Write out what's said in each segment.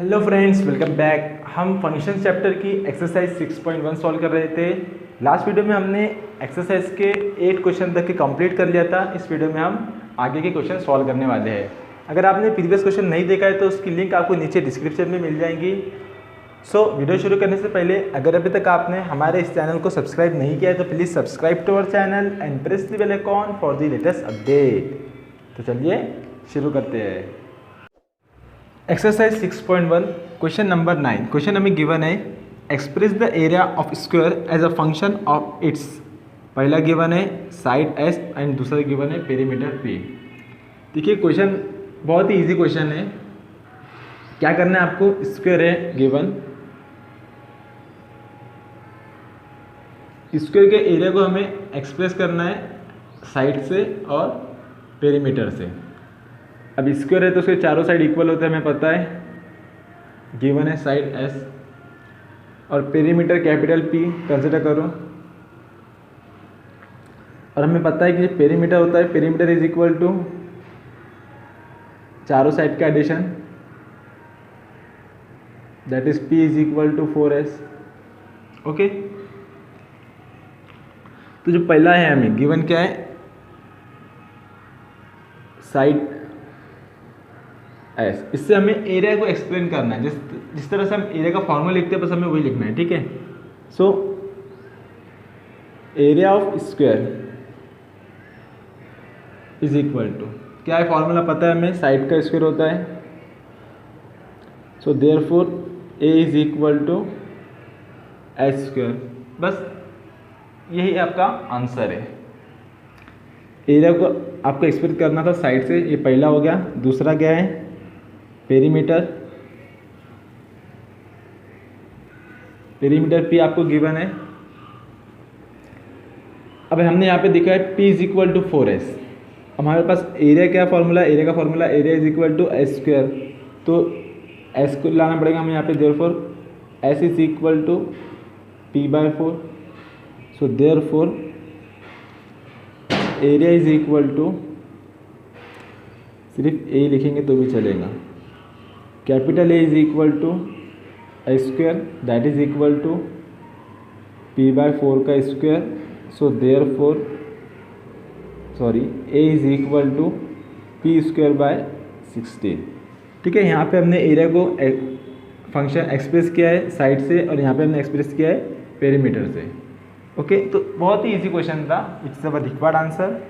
Hello friends, welcome back. हम function chapter की exercise 6.1 solve कर रहे थे। लास्ट वीडियो में हमने एक्सरसाइज के 8 क्वेश्चन तक के कंप्लीट कर लिया था। इस वीडियो में हम आगे के क्वेश्चन सॉल्व करने वाले हैं। अगर आपने प्रीवियस क्वेश्चन नहीं देखा है तो उसकी लिंक आपको नीचे डिस्क्रिप्शन में मिल जाएंगी। वीडियो शुरू करने से पहले अगर अभी तक आपने हमारे इस चैनल को सब्सक्राइब नहीं किया है तो please subscribe to our channel and press the bell icon for the latest update. तो चलिए शुरू करते हैं। Exercise 6.1 question number 9। क्वेश्चन हमें गिवन है express the area of square as a function of its. पहला गिवन है साइड एस एंड दूसरा गिवन है पेरीमीटर पी। देखिए क्वेश्चन बहुत ही इजी क्वेश्चन है। क्या करना है आपको, स्क्वायर है गिवन, स्क्वायर के एरिया को हमें एक्सप्रेस करना है साइड से और पेरीमीटर से। अब स्क्वायर है तो उसके चारों साइड इक्वल होते हैं, हमें पता है। गिवन है साइड एस और पेरीमीटर कैपिटल पी कंसिडर करो। और हमें पता है कि पेरीमीटर होता है, पेरीमीटर इज इक्वल टू चारों साइड का addition, that is P is equal to 4s। Okay, तो जो पहला है हमें गिवन क्या है, साइड एस। इससे हमें एरिया को एक्सप्लेन करना है। जिस तरह से हम एरिया का फॉर्मूला लिखते हैं बस हमें वही लिखना है, ठीक है। So area of square is equal to, क्या है फॉर्मूला पता है हमें, साइड का स्क्वायर होता है। So therefore A is equal to H square. बस यही आपका आंसर है। एरिया को आपको एक्सप्रेस करना था साइड से, ये पहला हो गया। दूसरा क्या है, पेरीमीटर। पेरीमीटर पी आपको गिवन है। अब हमने यहाँ पे देखा है P is equal to 4s। अब हमारे पास एरिया क्या फॉर्मूला, एरिया का formula area is equal to S square. तो एस को लाना पड़ेगा हमें यहाँ पे, therefore S is equal to P by 4। So therefore area is equal to, सिर्फ ए लिखेंगे तो भी चलेगा, capital A is equal to A square that is equal to P by 4 का square. So therefore A is equal to P square bye 16। ठीक है, यहाँ पे हमने एरिया को फंक्शन एक्सप्रेस किया है साइड से और यहाँ पे हमने एक्सप्रेस किया है पेरीमीटर से। ओके, तो बहुत ही इजी क्वेश्चन था। It's a required answer,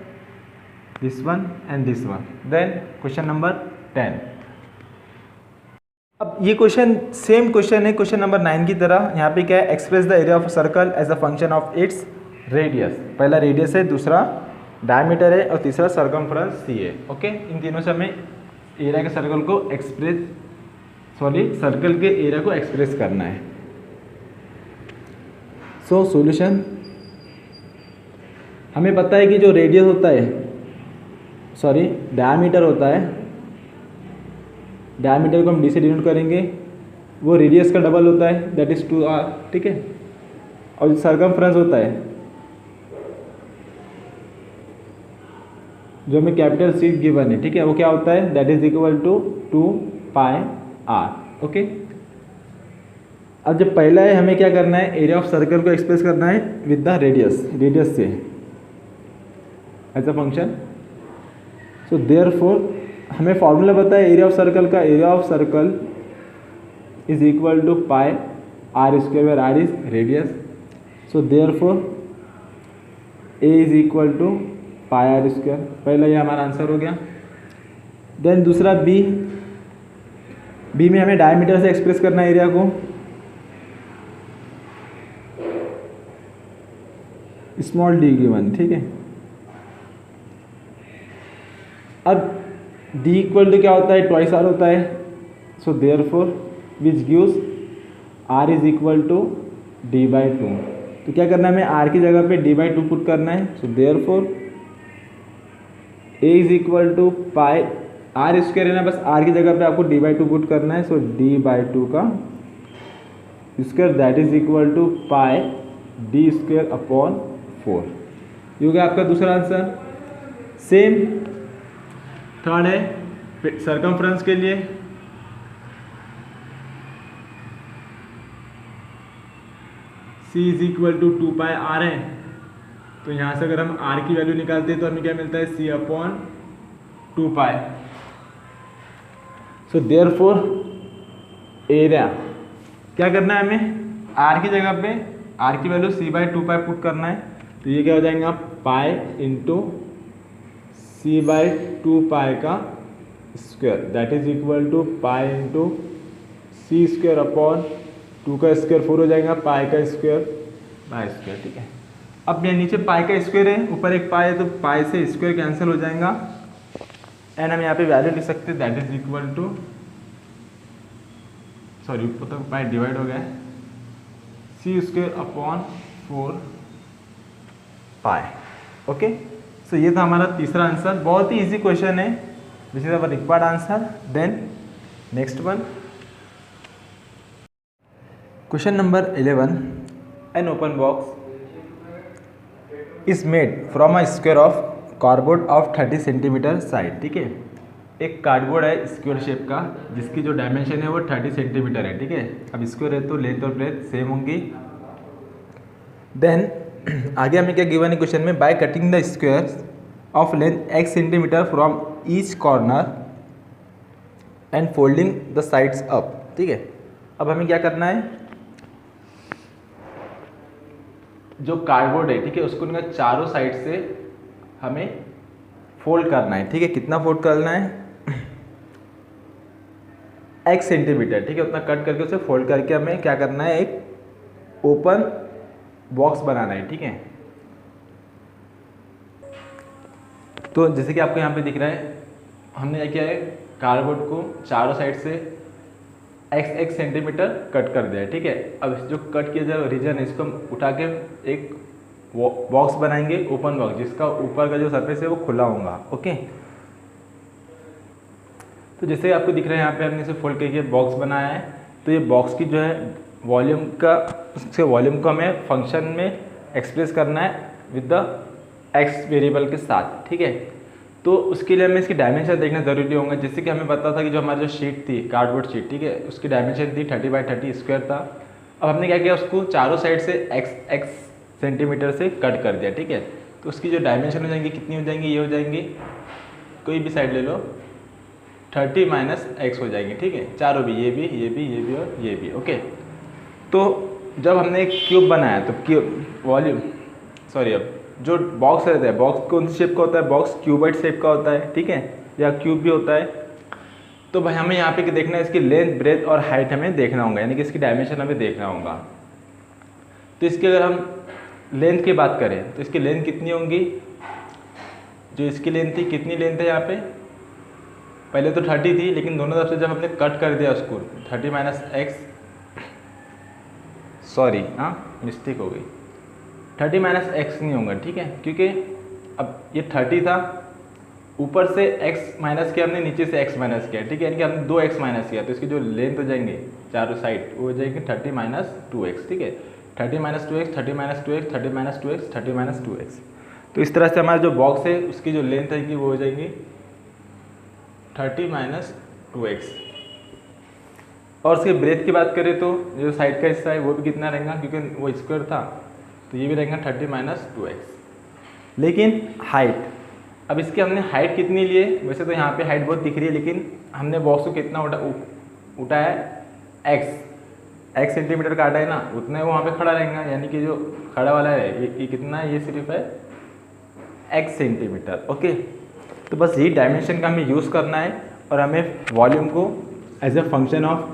this one and this one. Then question number 10। अब ये क्वेश्चन सेम क्वेश्चन है क्वेश्चन नंबर 9 की तरह। यहाँ पे क्या है, express the area of circle as a function of its radius. पहला रेडियस है, दूसरा डायमीटर है और तीसरा सर्कमफ्रेंस सी है। ओके, इन तीनों से हमें एरिया के सर्कल को सर्कल के एरिया को एक्सप्रेस करना है। सो सॉल्यूशन, हमें पता है कि जो रेडियस होता है, डायमीटर होता है, डायमीटर को हम डी से डिनोट करेंगे, वो रेडियस का डबल होता है, दैट इज 2r। ठीक है, और जो सर्कमफ्रेंस होता है, जो हमें कैपिटल सी गिवन है, ठीक है, वो क्या होता है, that is equal to 2πr। Okay, अब जब पहला है हमें क्या करना है, एरिया ऑफ सर्कल को एक्सप्रेस करना है विद द रेडियस से as a function. So therefore हमें फॉर्मूला पता है एरिया ऑफ सर्कल का, area of circle is equal to pi R square where R is radius. So therefore A is equal to pi R square. पहला ये हमारा answer हो गया। Then दूसरा बी में हमें डायमीटर से एक्सप्रेस करना है एरिया को। स्मॉल डी गिवन, ठीक है। अब d इक्वल टू क्या होता है, ट्वाइस आर होता है। So therefore which gives r is equal to d by 2। तो क्या करना है, हमें r की जगह पे d बाई 2 पुट करना है। So therefore a is equal to pi R square है ना, बस r की जगह पे आपको d बाई 2 पुट करना है। सो d बाई 2 का square that is equal to pi d square upon 4। ये हो गया आपका दूसरा आंसर। सेम थर्ड है सर्कमफ्रेंस के लिए, c is equal to 2 pi r है, तो यहाँ से अगर हम r की वैल्यू निकालते हैं तो हमें क्या मिलता है, c अपॉन 2 पाई। सो देयरफॉर एरिया क्या करना है हमें, r की जगह पे r की value c by 2 pi put करना है, तो ये क्या हो जाएगा pi into c by 2 pi का square, that is equal to pi into C square upon 2 का स्क्वायर 4 हो जाएगा, पाई का स्क्वायर बाई स्क्वायर। ठीक है, अब यहाँ नीचे पाई का स्क्वायर है, ऊपर एक पाई है, तो पाई से स्क्वायर कैंसिल हो जाएगा, एंड हम यहाँ पे वैल्यू लिख सकते हैं, that is equal to, sorry ऊपर तक पाई डिवाइड हो गया है, C square upon 4 pi. Okay, so ये था हमारा तीसरा आंसर, बहुत ही इजी क्वेश्चन है, this is our required answer. Then next one, question number 11, an open box is made from a square of cardboard of 30 centimetre side. ठीक है, एक कार्डबोर्ड है स्क्वायर शेप का, जिसकी जो डायमेंशन है वो 30 सेंटीमीटर है। ठीक है, अब स्क्वायर है तो लेंथ और ब्रेथ सेम होंगी। देन आगे हमें क्या गिवन है क्वेश्चन में, by cutting the square of length x centimetre from each corner and folding the sides up. ठीक है, अब हमें क्या करना है, जो कार्डबोर्ड है, ठीक है, उसको उनका चारों साइड से हमें फोल्ड करना है। ठीक है, कितना फोल्ड करना है, x सेंटीमीटर। ठीक है, उतना कट करके उसे फोल्ड करके हमें क्या करना है, एक ओपन बॉक्स बनाना है। ठीक है, तो जैसे कि आपको यहाँ पे दिख रहा है, हमने क्या किया है, कार्डबोर्ड को चारों साइड से x सेंटीमीटर कट कर दिया है। ठीक है, अब जो कट किया जाए रीजन है, इसको हम उठा के एक बॉक्स बनाएंगे, ओपन बॉक्स, जिसका ऊपर का जो सरफेस है वो खुला होगा। ओके, तो जैसे आपको दिख रहा है यहाँ पे हमने इसे फोल्ड करके बॉक्स बनाया है, तो ये बॉक्स की जो है वॉल्यूम का, उसके वॉल्यूम को हमें फंक्शन में एक्सप्रेस करना है विद द x वेरिएबल के साथ। ठीक है, तो उसके लिए हमें इसकी डायमेंशन देखना ज़रूरी होगा। जैसे कि हमें पता था कि जो हमारी जो शीट थी, कार्डबोर्ड शीट, ठीक है, उसकी डायमेंशन थी 30 बाई 30 स्क्वायर था। अब हमने क्या किया, उसको चारों साइड से x सेंटीमीटर से कट कर दिया। ठीक है, तो उसकी जो डायमेंशन हो जाएंगी कितनी हो जाएंगी, ये हो जाएंगी, कोई भी साइड ले लो, 30 माइनस x हो जाएंगे। ठीक है, चारों भी, ये भी, ये भी, ये भी और ये भी। ओके, तो जब हमने एक क्यूब बनाया तो क्यूब वॉल्यूम, सॉरी, अब जो बॉक्स रहता है, बॉक्स कौन सी शेप का होता है, बॉक्स क्यूबॉइड शेप का होता है। ठीक है, या क्यूब भी होता है। तो भाई हमें यहाँ पे देखना है, इसकी लेंथ, ब्रेथ और हाइट हमें देखना होगा, यानी कि इसकी डायमेंशन हमें देखना होगा। तो इसकी अगर हम लेंथ की बात करें तो इसकी लेंथ कितनी होंगी, जो इसकी लेंथ थी, कितनी लेंथ है यहाँ पे, पहले तो 30 थी, लेकिन दोनों तरफ से जब हमने कट कर दिया उसको 30 माइनस एक्स, सॉरी हाँ मिस्टेक हो गई, 30 माइनस एक्स नहीं होगा। ठीक है, क्योंकि अब ये 30 था, ऊपर से x माइनस किया हमने, नीचे से x माइनस किया। ठीक है, यानी कि हमने 2x माइनस किया, तो इसकी जो लेंथ हो जाएंगे चारों साइड वो हो जाएगी 30 माइनस 2x। ठीक है, 30 minus 2x, 30 minus 2x, 30 minus 2x, 30 minus 2x। तो इस तरह से हमारा जो बॉक्स है उसकी जो लेंथ रहेगी वो हो जाएगी 30 माइनस 2x। और उसके ब्रेथ की बात करें तो जो साइड का हिस्सा है वो भी कितना रहेगा, क्योंकि वो स्क्वायर था, तो ये भी रहेगा 30 माइनस 2x। लेकिन हाइट, अब इसकी हमने हाइट कितनी ली है, वैसे तो यहाँ पे हाइट बहुत दिख रही है, लेकिन हमने बॉक्स को कितना उठाया है, x सेंटीमीटर काटा है ना, उतना ही वो वहाँ पे खड़ा रहेगा, यानी कि जो खड़ा वाला है ये कितना है, ये सिर्फ है x सेंटीमीटर। ओके, तो बस यही डायमेंशन का हमें यूज़ करना है और हमें वॉल्यूम को as a function of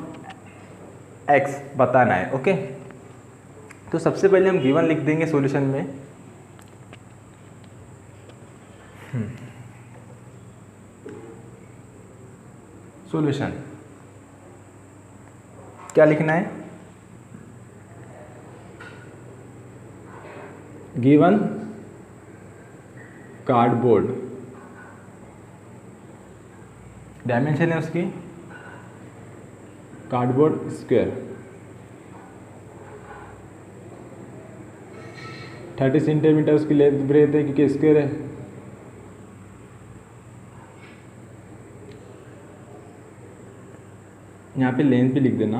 x बताना है। ओके, तो सबसे पहले हम गिवन लिख देंगे सॉल्यूशन में, सॉल्यूशन क्या लिखना है, गिवन कार्डबोर्ड, डायमेंशन है उसकी कार्डबोर्ड स्क्वायर 30 सेंटीमीटर उसकी लेंथ ब्रेथ है, क्योंकि स्क्वायर है। यहाँ पे लेंथ भी लिख देना,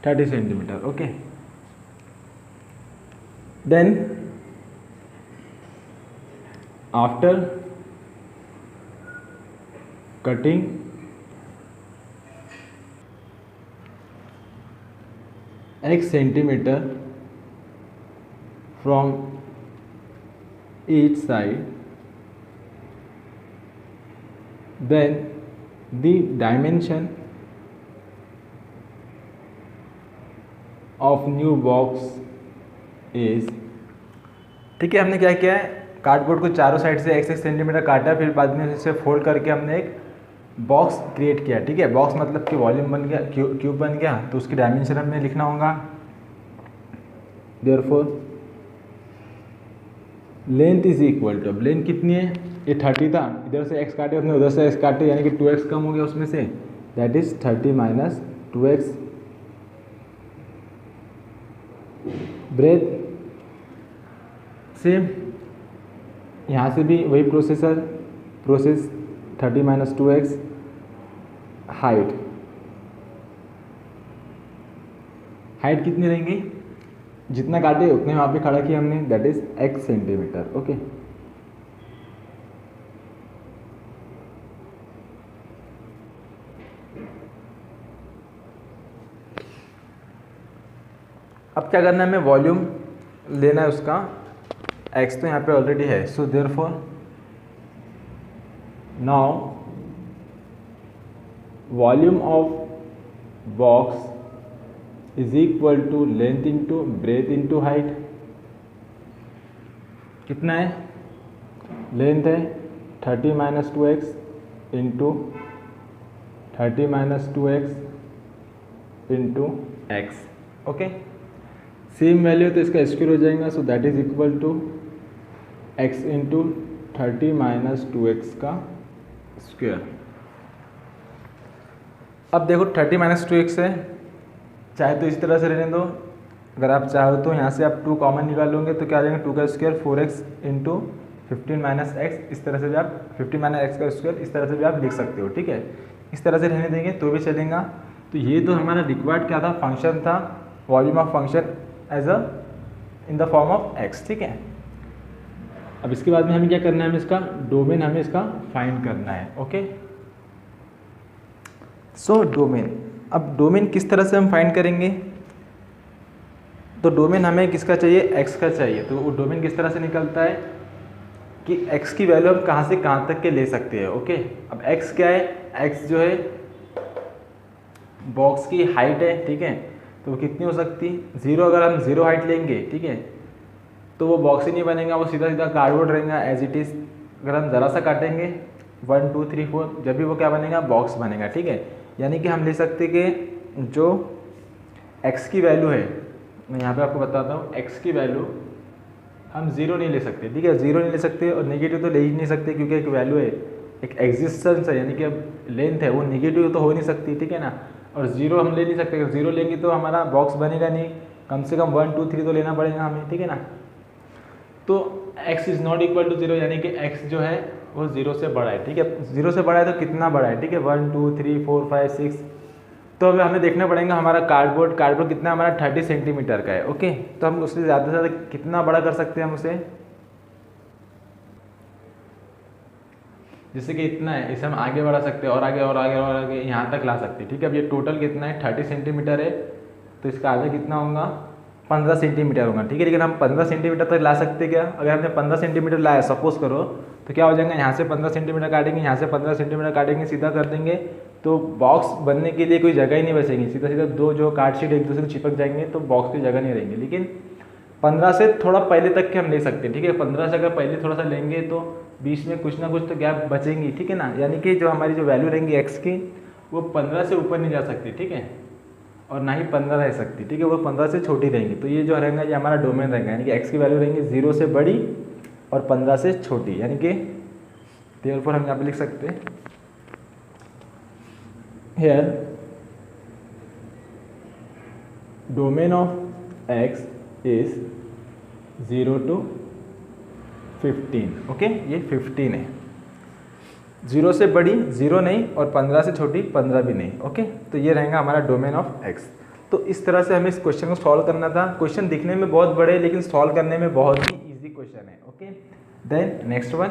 30 centimetre. Okay, then after cutting x centimeter from each side, then the dimension of new box is. ठीक है, हमने क्या किया है, कार्डबोर्ड को चारों साइड से x सेंटीमीटर काटा, फिर बाद में इसे फोल्ड करके हमने एक बॉक्स क्रिएट किया. ठीक है, बॉक्स मतलब कि वॉल्यूम बन गया, क्यूब बन गया, तो उसकी डायमेंशन हमें लिखना होगा. Therefore length is equal to, अब लेंथ कितनी है, ये 30 था, इधर से x काटे अपने, उधर से x काटे, यानी कि 2x कम हो गया उसमें से, that is 30 minus 2x. Breadth same, यहाँ से भी वही प्रोसेस 30 माइनस 2x. हाइट कितनी रहेंगी, जितना काटे उतने वहाँ पे खड़ा किया हमने, that is x centimetre. Okay, अब क्या करना है, हमें वॉल्यूम लेना है उसका, x तो यहाँ पे ऑलरेडी है, so therefore now volume of box is equal to length into breadth into height. कितना है, लेंथ है 30 minus 2x into 30 minus 2x into X. Okay, same value तो इसका स्क्वायर हो जाएगा, so that is equal to x into 30 minus 2x का square. अब देखो 30 माइनस 2x है, चाहे तो इस तरह से रहने दो, अगर आप चाहो तो यहाँ से आप 2 कॉमन निकाल लोगे तो क्या आ जाएगा, 2 का square 4x into 15 minus x, इस तरह से भी आप 15 माइनस एक्स का स्क्वायर इस तरह से भी आप लिख सकते हो. ठीक है, इस तरह से रहने देंगे तो भी चलेगा. तो ये तो हमारा रिक्वायर्ड क्या था, फंक्शन था, volume of function as a in the form of x. ठीक है, अब इसके बाद में हमें क्या करना है, हमें इसका डोमेन हमें इसका फाइंड करना है. ओके, सो डोमेन, अब डोमेन किस तरह से हम फाइंड करेंगे, तो डोमेन हमें किसका चाहिए, x का चाहिए. तो वो डोमेन किस तरह से निकलता है कि x की वैल्यू हम कहाँ से कहाँ तक के ले सकते हैं. ओके, अब x क्या है, x जो है बॉक्स की हाइट है. ठीक है, तो वो कितनी हो सकती, 0. अगर हम 0 हाइट लेंगे, ठीक है, तो वो बॉक्स ही नहीं बनेगा, वो सीधा सीधा कार्डबोर्ड रहेगा एज इट इज़. अगर हम ज़रा सा काटेंगे 1 2 3 4, जब भी वो क्या बनेगा, बॉक्स बनेगा. ठीक है, यानी कि हम ले सकते कि जो x की वैल्यू है, मैं यहाँ पे आपको बताता हूँ, x की वैल्यू हम 0 नहीं ले सकते. ठीक है, 0 नहीं ले सकते, और नेगेटिव तो ले ही नहीं सकते, क्योंकि एक वैल्यू है, एक एग्जिस्टेंस है, यानी कि अब लेंथ है, वो नेगेटिव तो हो नहीं सकती. ठीक है ना, और 0 हम ले नहीं सकते, अगर 0 लेंगे तो हमारा बॉक्स बनेगा नहीं, कम से कम 1 2 3 तो लेना पड़ेगा हमें. ठीक है ना, तो x is not equal to 0, यानी कि x जो है वो 0 से बड़ा है. ठीक है, 0 से बड़ा है तो कितना बड़ा है, ठीक है, 1 2 3 4 5 6. तो अब हमें देखना पड़ेगा हमारा कार्डबोर्ड कितना, हमारा 30 सेंटीमीटर का है. ओके, तो हम उससे ज़्यादा से ज़्यादा कितना बड़ा कर सकते हैं हम उसे, जैसे कि इतना है, इसे हम आगे बढ़ा सकते हैं, और आगे और आगे और आगे यहाँ तक ला सकते हैं. ठीक है, अब ये टोटल कितना है, 30 सेंटीमीटर है, तो इसका आधा कितना होगा, 15 सेंटीमीटर होगा. ठीक है, लेकिन हम 15 सेंटीमीटर तक ला सकते क्या, अगर हमने 15 सेंटीमीटर लाया सपोज करो, तो क्या हो जाएगा, यहाँ से 15 सेंटीमीटर काटेंगे, यहाँ से 15 सेंटीमीटर काटेंगे, सीधा कर देंगे, तो बॉक्स बनने के लिए कोई जगह ही नहीं बचेगी. सीधा सीधा 2 जो कार्डशीट एक दूसरे को चिपक जाएंगे, तो बॉक्स की जगह नहीं रहेंगी. लेकिन 15 से थोड़ा पहले तक के हम ले सकते हैं. ठीक है, 15 से अगर पहले थोड़ा सा लेंगे तो बीच में कुछ ना कुछ तो गैप बचेंगी. ठीक है ना, यानी कि जो हमारी जो वैल्यू रहेंगी एक्स की, वो 15 से ऊपर नहीं जा सकती. ठीक है, और ना ही 15 रह सकती. ठीक है, वो 15 से छोटी रहेंगी. तो ये जो रहेगा, ये हमारा डोमेन रहेगा, यानी कि एक्स की वैल्यू रहेंगी 0 से बड़ी और 15 से छोटी. यानी कि देयरफॉर हम यहाँ पे लिख सकते हैं, here domain of x is 0 to 15. Okay, ये 15 है, 0 से बड़ी 0 नहीं, और 15 से छोटी 15 भी नहीं. ओके, तो ये रहेगा हमारा डोमेन ऑफ एक्स. तो इस तरह से हमें इस क्वेश्चन को सॉल्व करना था। क्वेश्चन दिखने में बहुत बड़े है लेकिन सॉल्व करने में बहुत ही ईजी क्वेश्चन है। Okay, then next one,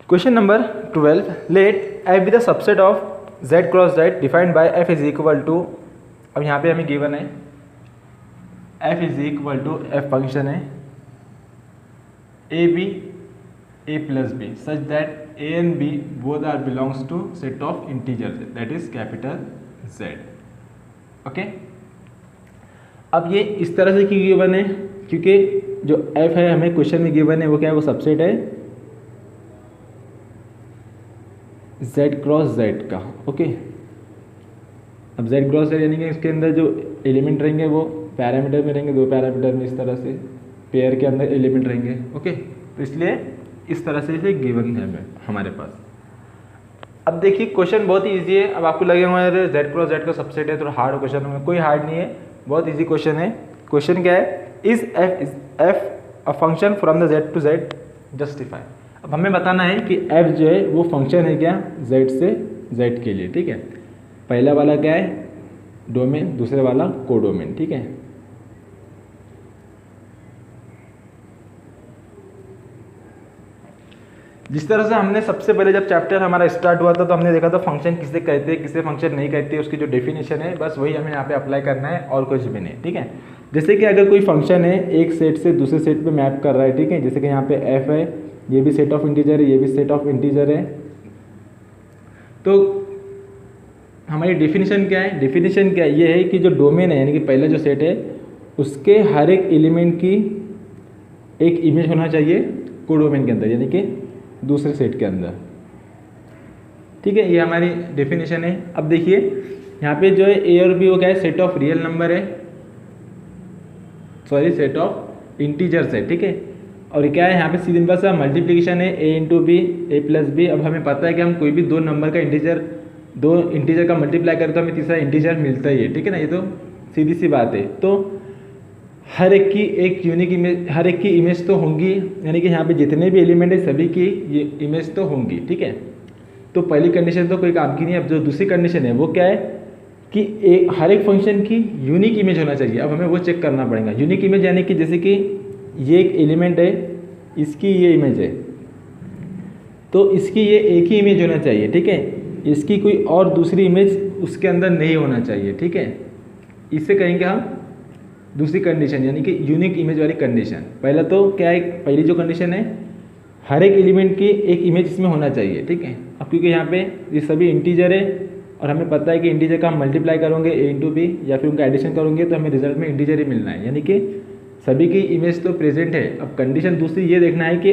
question number 12, let f be the subset of z cross z defined by f is equal to, अब यहाँ पे हमें गिवन है f is equal to f function है a b a plus b such that a and b both are belongs to set of integer that is capital Z। ओके, अब ये इस तरह से क्यों गिवन है, क्योंकि जो f है हमें क्वेश्चन में गिवन है वो क्या है, वो सबसेट है z क्रॉस z का। ओके, अब z क्रॉस z यानी कि इसके अंदर जो एलिमेंट रहेंगे वो पैरामीटर में रहेंगे, दो पैरामीटर में इस तरह से पेयर के अंदर एलिमेंट रहेंगे। ओके, तो इसलिए इस तरह से इसे गिवन है हमारे पास। अब देखिए क्वेश्चन बहुत ही ईजी है। अब आपको लगेगा यार z क्रॉस z का सबसेट है, थोड़ा हार्ड क्वेश्चन होगा, कोई हार्ड नहीं है, बहुत ईजी क्वेश्चन है। क्वेश्चन क्या है, is f a function from the z to z justify. अब हमें बताना है कि f जो है वो फंक्शन है क्या z से z के लिए। ठीक है, पहला वाला क्या है डोमेन, दूसरे वाला कोडोमेन। ठीक है, जिस तरह से हमने सबसे पहले जब चैप्टर हमारा स्टार्ट हुआ था तो हमने देखा था फंक्शन किसे कहते हैं किसे फंक्शन नहीं कहते, उसकी जो डेफिनेशन है बस वही हमें यहाँ पे अप्लाई करना है और कुछ भी नहीं। ठीक है, जैसे कि अगर कोई फंक्शन है एक सेट से दूसरे सेट पे मैप कर रहा है, ठीक है, जैसे कि यहाँ पे f है, ये भी सेट ऑफ इंटीजर है, ये भी सेट ऑफ इंटीजर है, तो हमारी डेफिनेशन क्या है, डेफिनेशन क्या है, ये है कि जो डोमेन है यानी कि पहला जो सेट है उसके हर एक एलिमेंट की एक इमेज होना चाहिए कोडोमेन के अंदर यानी कि दूसरे सेट के अंदर। ठीक है, ये हमारी डेफिनेशन है। अब देखिए यहाँ पे जो है ए और बी वो क्या है, सेट ऑफ रियल नंबर है, सॉरी सेट ऑफ इंटीजर्स है। ठीक है, और क्या है यहाँ पे सीधे बस मल्टीप्लिकेशन है a into B A plus B. अब हमें पता है कि हम कोई भी दो नंबर का दो इंटीजर का मल्टीप्लाई करें तो हमें तीसरा इंटीजर मिलता ही है। ठीक है ना, ये तो सीधी सी बात है। तो हर एक की एक यूनिक इमेज, हर एक की इमेज तो होंगी, यानी कि यहाँ पे जितने भी एलिमेंट है सभी की ये इमेज तो होंगी। ठीक है, तो पहली कंडीशन तो कोई काम की नहीं है। अब जो दूसरी कंडीशन है वो क्या है कि हर एक फंक्शन की यूनिक इमेज होना चाहिए। अब हमें वो चेक करना पड़ेगा। यूनिक इमेज यानी कि जैसे कि ये एक एलिमेंट है, इसकी ये इमेज है, तो इसकी ये एक ही इमेज होना चाहिए। ठीक है, इसकी कोई और दूसरी इमेज उसके अंदर नहीं होना चाहिए। ठीक है, इससे कहेंगे हम दूसरी कंडीशन यानी कि यूनिक इमेज वाली कंडीशन। पहला तो क्या है, पहली जो कंडीशन है हर एक एलिमेंट की एक इमेज इसमें होना चाहिए। ठीक है, अब क्योंकि यहाँ पे ये सभी इंटीजर है और हमें पता है कि इंटीजर का हम मल्टीप्लाई करोगे a इंटू बी या फिर उनका एडिशन करोगे तो हमें रिजल्ट में इंटीजर ही मिलना है, यानी कि सभी की इमेज तो प्रेजेंट है। अब कंडीशन दूसरी ये देखना है कि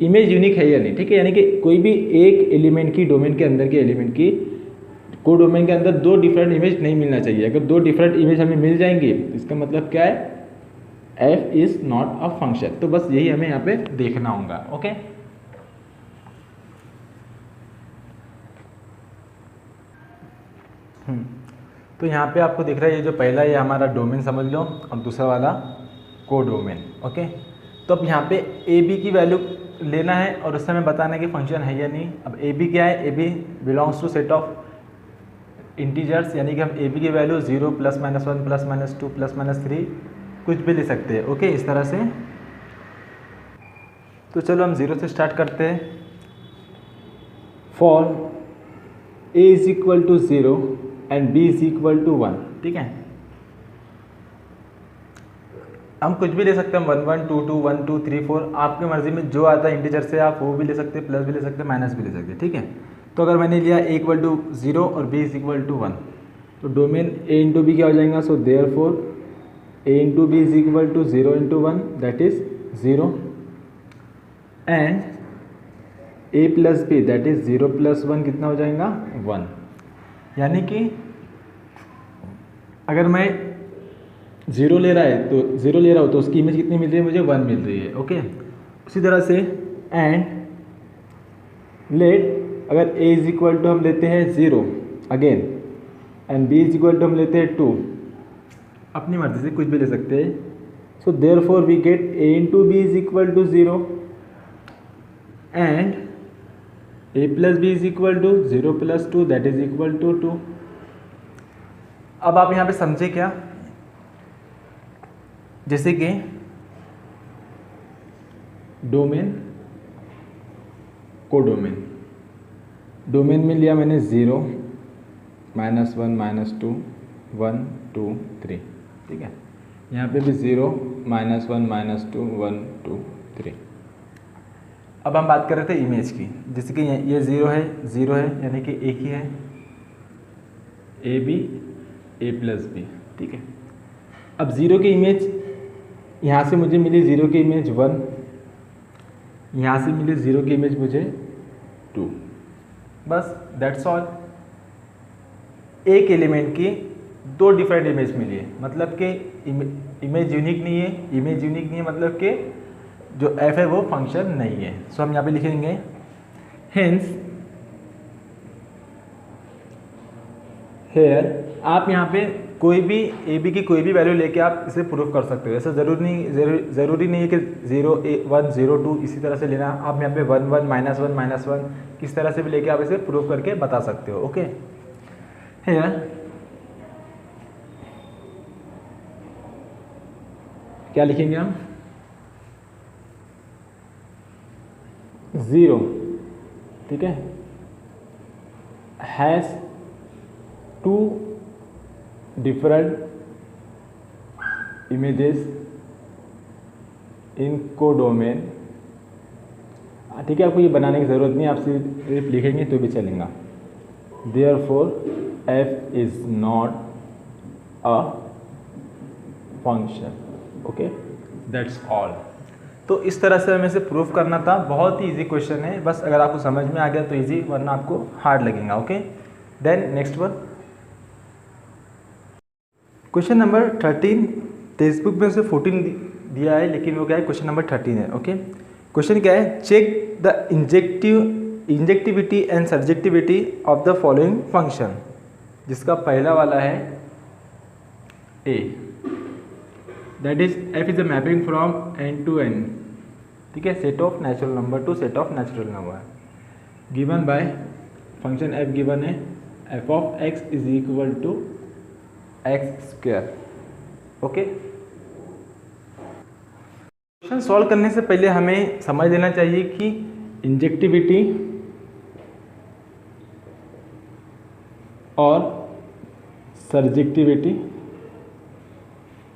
इमेज यूनिक है या नहीं। ठीक है, यानी कि कोई भी एक एलिमेंट की डोमेन के अंदर के एलिमेंट की को डोमेन के अंदर दो डिफरेंट इमेज नहीं मिलना चाहिए। अगर दो डिफरेंट इमेज हमें मिल जाएंगी इसका मतलब क्या है, f is not a function. तो बस यही हमें यहाँ पे देखना होगा। ओके, तो यहाँ पे आपको दिख रहा है ये जो पहला ये हमारा डोमेन समझ लो और दूसरा वाला को डोमेन। ओके, तो अब यहाँ पे ए बी की वैल्यू लेना है और उससे हमें बताना है कि फंक्शन है या नहीं। अब ए बी क्या है, A B belongs to set of integers, यानी कि हम ए बी की वैल्यू 0 +-1 +-2 +-3 कुछ भी ले सकते हैं। ओके, इस तरह से। तो चलो हम 0 से स्टार्ट करते हैं। For a is equal to 0 and b is equal to 1। ठीक है, हम कुछ भी ले सकते हैं, 1 1 2 2 1 2 3 4 आपकी मर्जी में जो आता है इंटीजर से आप वो भी ले सकते हैं, प्लस भी ले सकते हैं, माइनस भी ले सकते हैं। ठीक है, तो अगर मैंने लिया a इक्वल टू 0 और b इज इक्वल टू 1 तो डोमेन a इंटू बी क्या हो जाएगा, so therefore a into B is equal to 0 into 1 that is 0 and a plus B that is 0 + 1 कितना हो जाएगा 1। यानी कि अगर मैं 0 ले रहा हूँ तो उसकी इमेज कितनी मिल रही है मुझे, 1 मिल रही है। ओके, उसी तरह से एंड लेट अगर a इज इक्वल टू हम लेते हैं 0 again and b is equal to हम लेते हैं 2, अपनी मर्जी से कुछ भी ले सकते हैं। So therefore we get a into B is equal to 0 and a plus B is equal to 0 + 2 that is equal to 2 अब आप यहाँ पे समझे क्या, जैसे कि डोमेन, कोडोमेन। डोमेन में लिया मैंने 0, -1, -2, 1, 2, 3, ठीक है। यहाँ पे भी 0, -1, -2, 1, 2, 3। अब हम बात कर रहे थे इमेज की, जैसे कि ये 0 है यानी कि एक ही है, AB A+B, ठीक है। अब 0 की इमेज यहाँ से मुझे मिली 0 की इमेज 1, यहाँ से मिली 0 की इमेज मुझे 2, बस दैट्स ऑल। एक एलिमेंट की 2 डिफरेंट इमेज मिली है, मतलब कि इमेज यूनिक नहीं है। इमेज यूनिक नहीं है मतलब कि जो f है वो फंक्शन नहीं है। सो हम यहाँ पे लिखेंगे हेंस हेयर। आप यहाँ पे कोई भी AB की कोई भी वैल्यू लेके आप इसे प्रूव कर सकते हो। ऐसा ज़रूरी नहीं है कि 0, 1, 0, 2 इसी तरह से लेना। आप यहाँ पे 1, 1, -1, -1 किस तरह से भी लेके आप इसे प्रूव करके बता सकते हो। ओके, हेयर क्या लिखेंगे हम, 0, ठीक है, has 2 different images in codomain. ठीक है, आपको ये बनाने की ज़रूरत नहीं, आप सिर्फ लिखेंगे तो भी चलेगा। Therefore f is not a function. Okay, that's all. तो इस तरह से हमें इसे प्रूफ करना था। बहुत ही इजी क्वेश्चन है, बस अगर आपको समझ में आ गया तो इजी, वरना आपको हार्ड लगेगा। Okay, then next one, question number 13। Text book में उसे 14 दिया है, लेकिन वो क्या है, क्वेश्चन नंबर 13 है। ओके, क्वेश्चन क्या है, check the injectivity and subjectivity of the following function. जिसका पहला वाला है A, that is f is a mapping from n to n, ठीक है, set of natural number to set of natural number, given by function f given है f of x is equal to x²। Okay, question solve करने से पहले हमें समझ लेना चाहिए कि इंजेक्टिविटी और सर्जेक्टिविटी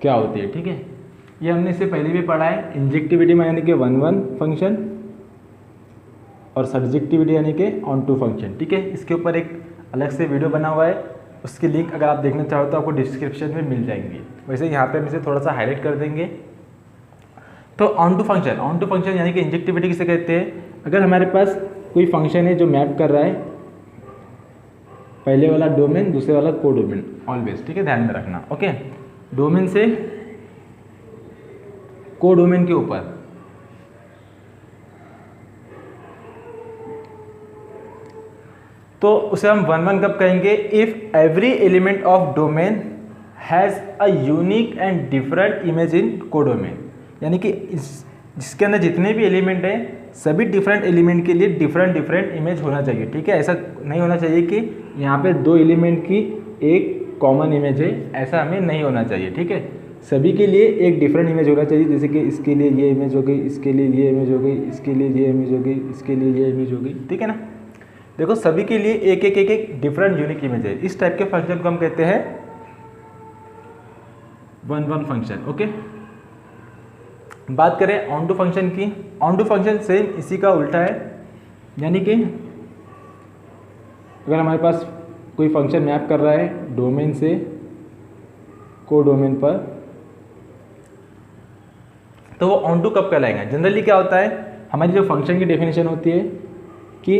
क्या होती है। ठीक है, ये हमने इससे पहले भी पढ़ा है। इंजेक्टिविटी में यानी कि 1, 1 फंक्शन और सर्जेक्टिविटी यानी कि ऑन टू फंक्शन। ठीक है, इसके ऊपर एक अलग से वीडियो बना हुआ है, उसकी लिंक अगर आप देखना चाहो तो आपको डिस्क्रिप्शन में मिल जाएंगी। वैसे यहाँ पे हम इसे थोड़ा सा हाईलाइट कर देंगे। तो ऑन टू फंक्शन यानी कि इंजेक्टिविटी किसे कहते हैं, अगर हमारे पास कोई फंक्शन है जो मैप कर रहा है पहले वाला डोमेन दूसरे वाला कोडोमेन ऑलवेज, ठीक है, ध्यान में रखना। ओके, डोमेन से कोडोमेन के ऊपर तो उसे हम 1, 1 कब कहेंगे, if every element of domain has a unique and different image in codomain, यानी कि जिसके अंदर जितने भी एलिमेंट हैं सभी डिफरेंट एलिमेंट के लिए डिफरेंट इमेज होना चाहिए। ठीक है, ऐसा नहीं होना चाहिए कि यहाँ पे 2 एलिमेंट की एक कॉमन इमेज है, ऐसा हमें नहीं होना चाहिए। ठीक है, सभी के लिए एक डिफरेंट इमेज होना चाहिए, जैसे कि इसके लिए ये इमेज हो गई, इसके लिए ये इमेज हो गई, इसके लिए ये इमेज हो गई, इसके लिए ये इमेज हो गई। ठीक है ना, देखो सभी के लिए एक एक डिफरेंट यूनिक इमेज है। इस टाइप के फंक्शन को हम कहते हैं 1, 1 फंक्शन। ओके, बात करें ऑन टू फंक्शन की, ऑन टू फंक्शन सेम इसी का उल्टा है, यानी कि अगर हमारे पास कोई फंक्शन मैप कर रहा है डोमेन से कोडोमेन पर, तो वो ऑन टू कब कहलाएगा। जनरली क्या होता है, हमारी जो फंक्शन की डेफिनेशन होती है कि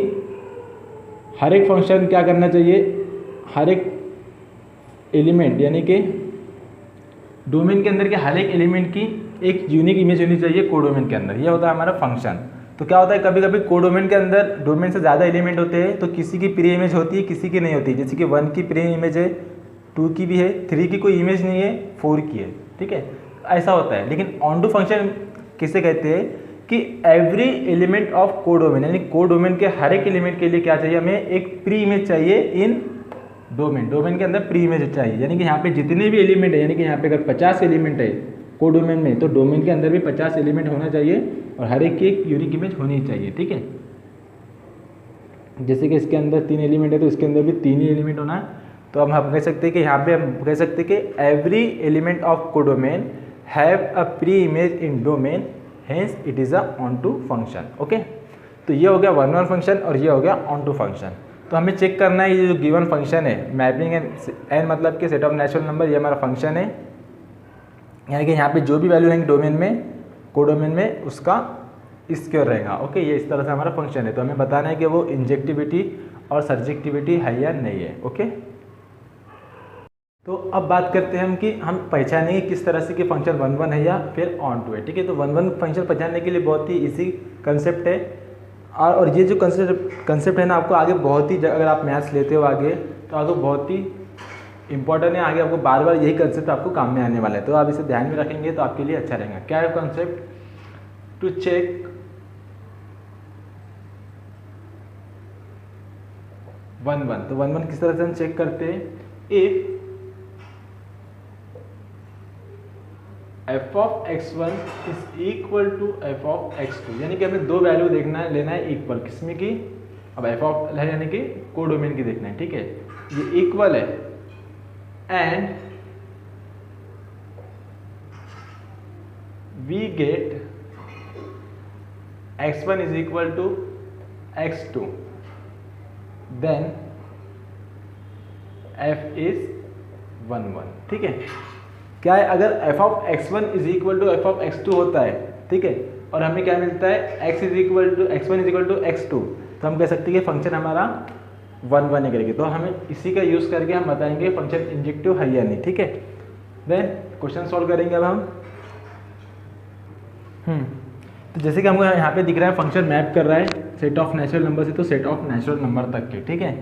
हर एक फंक्शन क्या करना चाहिए, हर एक एलिमेंट यानी कि डोमेन के अंदर के हर एक एलिमेंट की एक यूनिक इमेज होनी चाहिए कोडोमेन के अंदर, ये होता है हमारा फंक्शन। तो क्या होता है, कभी कभी कोडोमेन के अंदर डोमेन से ज़्यादा एलिमेंट होते हैं, तो किसी की प्री इमेज होती है किसी की नहीं होती। जैसे कि 1 की प्री इमेज है, 2 की भी है, 3 की कोई इमेज नहीं है, 4 की है। ठीक है, ऐसा होता है। लेकिन ऑन टू फंक्शन किसे कहते हैं कि एवरी एलिमेंट ऑफ कोडोमेन, यानी कोडोमेन के हर एक एलिमेंट के लिए क्या चाहिए, हमें एक प्री इमेज चाहिए इन डोमेन के अंदर प्री इमेज चाहिए, यानी कि यहाँ पे जितने भी एलिमेंट है, यानी कि यहाँ पे अगर 50 एलिमेंट है कोडोमेन में, तो डोमेन के अंदर भी 50 एलिमेंट होना चाहिए और हर एक की एक यूनिक इमेज होनी चाहिए, ठीक है। जैसे कि इसके अंदर 3 एलिमेंट है तो इसके अंदर भी 3 ही एलिमेंट होना है। तो हम कह सकते हैं कि यहाँ पे हम कह सकते हैं कि every element of codomain have a pre image in domain, hence it is a onto function. Okay, तो ये हो गया वन वन फंक्शन और ये हो गया ऑन टू फंक्शन। तो हमें चेक करना है ये जो गिवन फंक्शन है मैपिंग एन मतलब कि सेट ऑफ नेचुरल नंबर, ये हमारा फंक्शन है, यानी कि यहाँ पे जो भी वैल्यू रहेंगे डोमेन में कोडोमेन में उसका स्क्वायर रहेगा। ओके, ये इस तरह से हमारा फंक्शन है। तो हमें बताना है कि वो इंजेक्टिविटी और सर्जेक्टिविटी है या नहीं है। ओके, तो अब बात करते हैं हम कि हम पहचानेंगे किस तरह से कि फंक्शन वन वन है या फिर ऑन टू है, ठीक है। तो वन वन फंक्शन पहचानने के लिए बहुत ही इजी कंसेप्ट है और ये जो कंसेप्ट है ना आपको आगे बहुत ही, अगर आप मैथ्स लेते हो आगे तो आगे बहुत ही इंपॉर्टेंट है, आगे आपको बार बार यही कंसेप्ट आपको काम में आने वाला है। तो आप इसे ध्यान में रखेंगे तो आपके लिए अच्छा रहेगा। क्या है concept? To check one one, तो वन वन किस तरह से हम चेक करते हैं? If f of x1 is equal to f of x2, यानी कि हमें दो वैल्यू देखना है, लेना है इक्वल, किसमें की? अब f ऑफ है यानी कि कोडोमेन की देखना है, ठीक है। ये इक्वल है and we get x1 is equal to x2, then f is one one, ठीक है। क्या है? अगर f of x1 is equal to f of x2 होता है, ठीक है, और हमें क्या मिलता है x is equal to x1 is equal to x2, तो हम कह सकते हैं कि फंक्शन हमारा वन वन करेंगे। तो हमें इसी का यूज़ करके हम बताएंगे फंक्शन इंजेक्टिव है या नहीं, ठीक है। देन क्वेश्चन सॉल्व करेंगे अब हम। तो जैसे कि हमको यहाँ पे दिख रहा है फंक्शन मैप कर रहा है सेट ऑफ नेचुरल नंबर से तो सेट ऑफ नेचुरल नंबर तक के, ठीक है।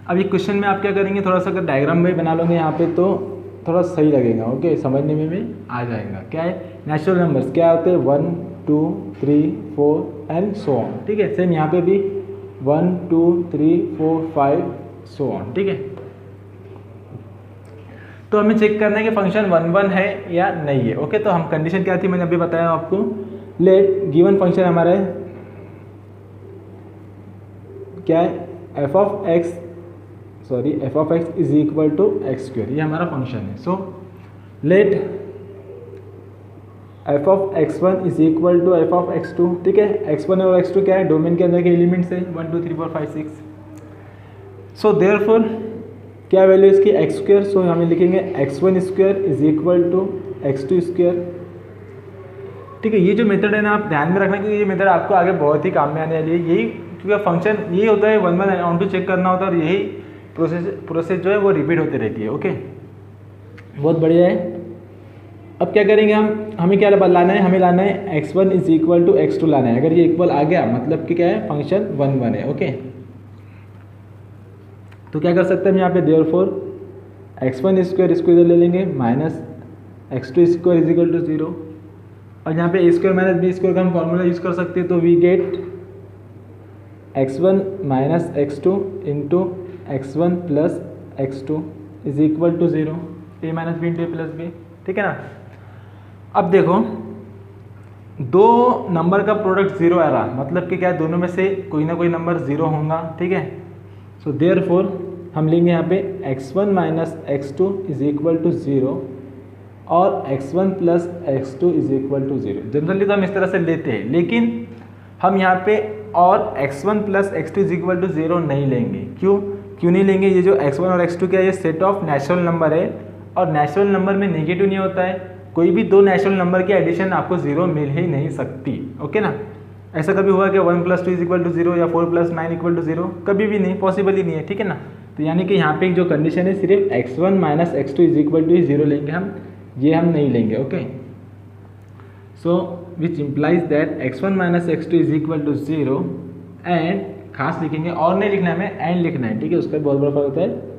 अब ये क्वेश्चन में आप क्या करेंगे, थोड़ा सा अगर डायग्राम में बना लोगे यहाँ पे तो थोड़ा सही लगेगा। ओके, समझने में भी आ जाएगा। क्या है? नेचुरल नंबर्स क्या होते हैं? 1 2 3 4 एंड सो ऑन, ठीक है। सेम यहाँ पे भी 1 2 3 4 5 सो ऑन, ठीक है। तो हमें चेक करना है कि फंक्शन वन वन है या नहीं है। ओके, तो हम कंडीशन क्या थी मैंने अभी बताया आपको। लेट गिवन फंक्शन हमारा है क्या है? f of x is equal to x square, ये हमारा फंक्शन है। So let f of x1 is equal to f of x2, ठीक है। x1 और x2 क्या है? डोमेन के अंदर के एलिमेंट्स है 1 2 3 4 5 6। सो देयरफॉर क्या वैल्यू इसकी? X square. सो हमें लिखेंगे x1 square is equal to x2 square, ठीक है। ये जो मेथड है ना आप ध्यान में रखना क्योंकि ये मेथड आपको आगे बहुत ही काम में आने वाली है। यही क्योंकि फंक्शन यही होता है, one one onto check करना होता है और यही प्रोसेस जो है वो रिपीट होती रहती है। ओके, बहुत बढ़िया है। अब क्या करेंगे हमें क्या लाना है? हमें लाना है x1 is equal to x2 लाना है। अगर ये इक्वल आ गया मतलब कि क्या है? फंक्शन वन वन है। ओके, तो क्या कर सकते हैं हम यहाँ पे? देयरफॉर x1 स्क्वायर इसको इधर ले लेंगे minus x2 square is equal to 0 और यहाँ पे a square minus b square का हम फॉर्मूला यूज कर सकते हैं। तो we get x1 minus x2 into x1 plus x2 is equal to 0, a minus B into a plus b, ठीक है ना। अब देखो दो नंबर का प्रोडक्ट 0 आ रहा मतलब कि क्या दोनों में से कोई ना कोई नंबर 0 होगा, ठीक है। सो देयरफॉर हम लेंगे यहाँ पे x1 minus x2 is equal to 0 और x1 plus x2 is equal to 0। Generally तो हम इस तरह से लेते हैं, लेकिन हम यहाँ पे और x1 plus x2 is equal to 0 नहीं लेंगे। क्यों नहीं लेंगे? ये जो x1 और x2 क्या है? ये सेट ऑफ नेचुरल नंबर है और नेचुरल नंबर में नेगेटिव नहीं होता है। कोई भी दो नेचुरल नंबर की एडिशन आपको 0 मिल ही नहीं सकती। ओके ना, ऐसा कभी हुआ कि 1 + 2 इज इक्वल टू 0 या 4 + 9 इक्वल टू 0? कभी भी नहीं, पॉसिबल ही नहीं है, ठीक है ना। तो यानी कि यहाँ पे जो कंडीशन है सिर्फ x1 minus x2 is equal to 0 लेंगे हम, ये हम नहीं लेंगे। Okay, so which implies that x1 minus x2 is equal to 0 and खास लिखेंगे और नहीं लिखना है, हमें एंड लिखना है, ठीक है। उसका बहुत बड़ा फर्क होता है।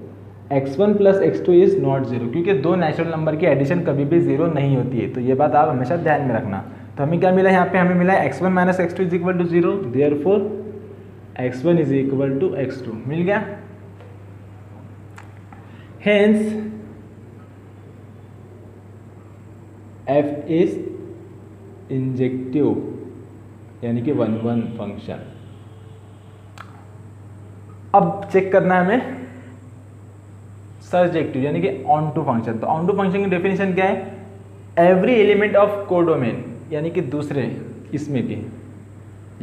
x1 plus x2 is not 0 क्योंकि दो नेचुरल नंबर की एडिशन कभी भी 0 नहीं होती है। तो ये बात आप हमेशा ध्यान में रखना। तो हमें क्या मिला यहाँ पे? हमें मिला है x1 minus x2 is equal to 0, therefore x1 is equal to x2 मिल गया। हेंस एफ इज इंजेक्टिव यानी कि 1 फंक्शन। अब चेक करना है हमें सर्जेक्टिव यानी कि ऑन टू फंक्शन। तो ऑन टू फंक्शन की डेफिनेशन क्या है? एवरी एलिमेंट ऑफ कोडोमेन यानी कि दूसरे इसमें के,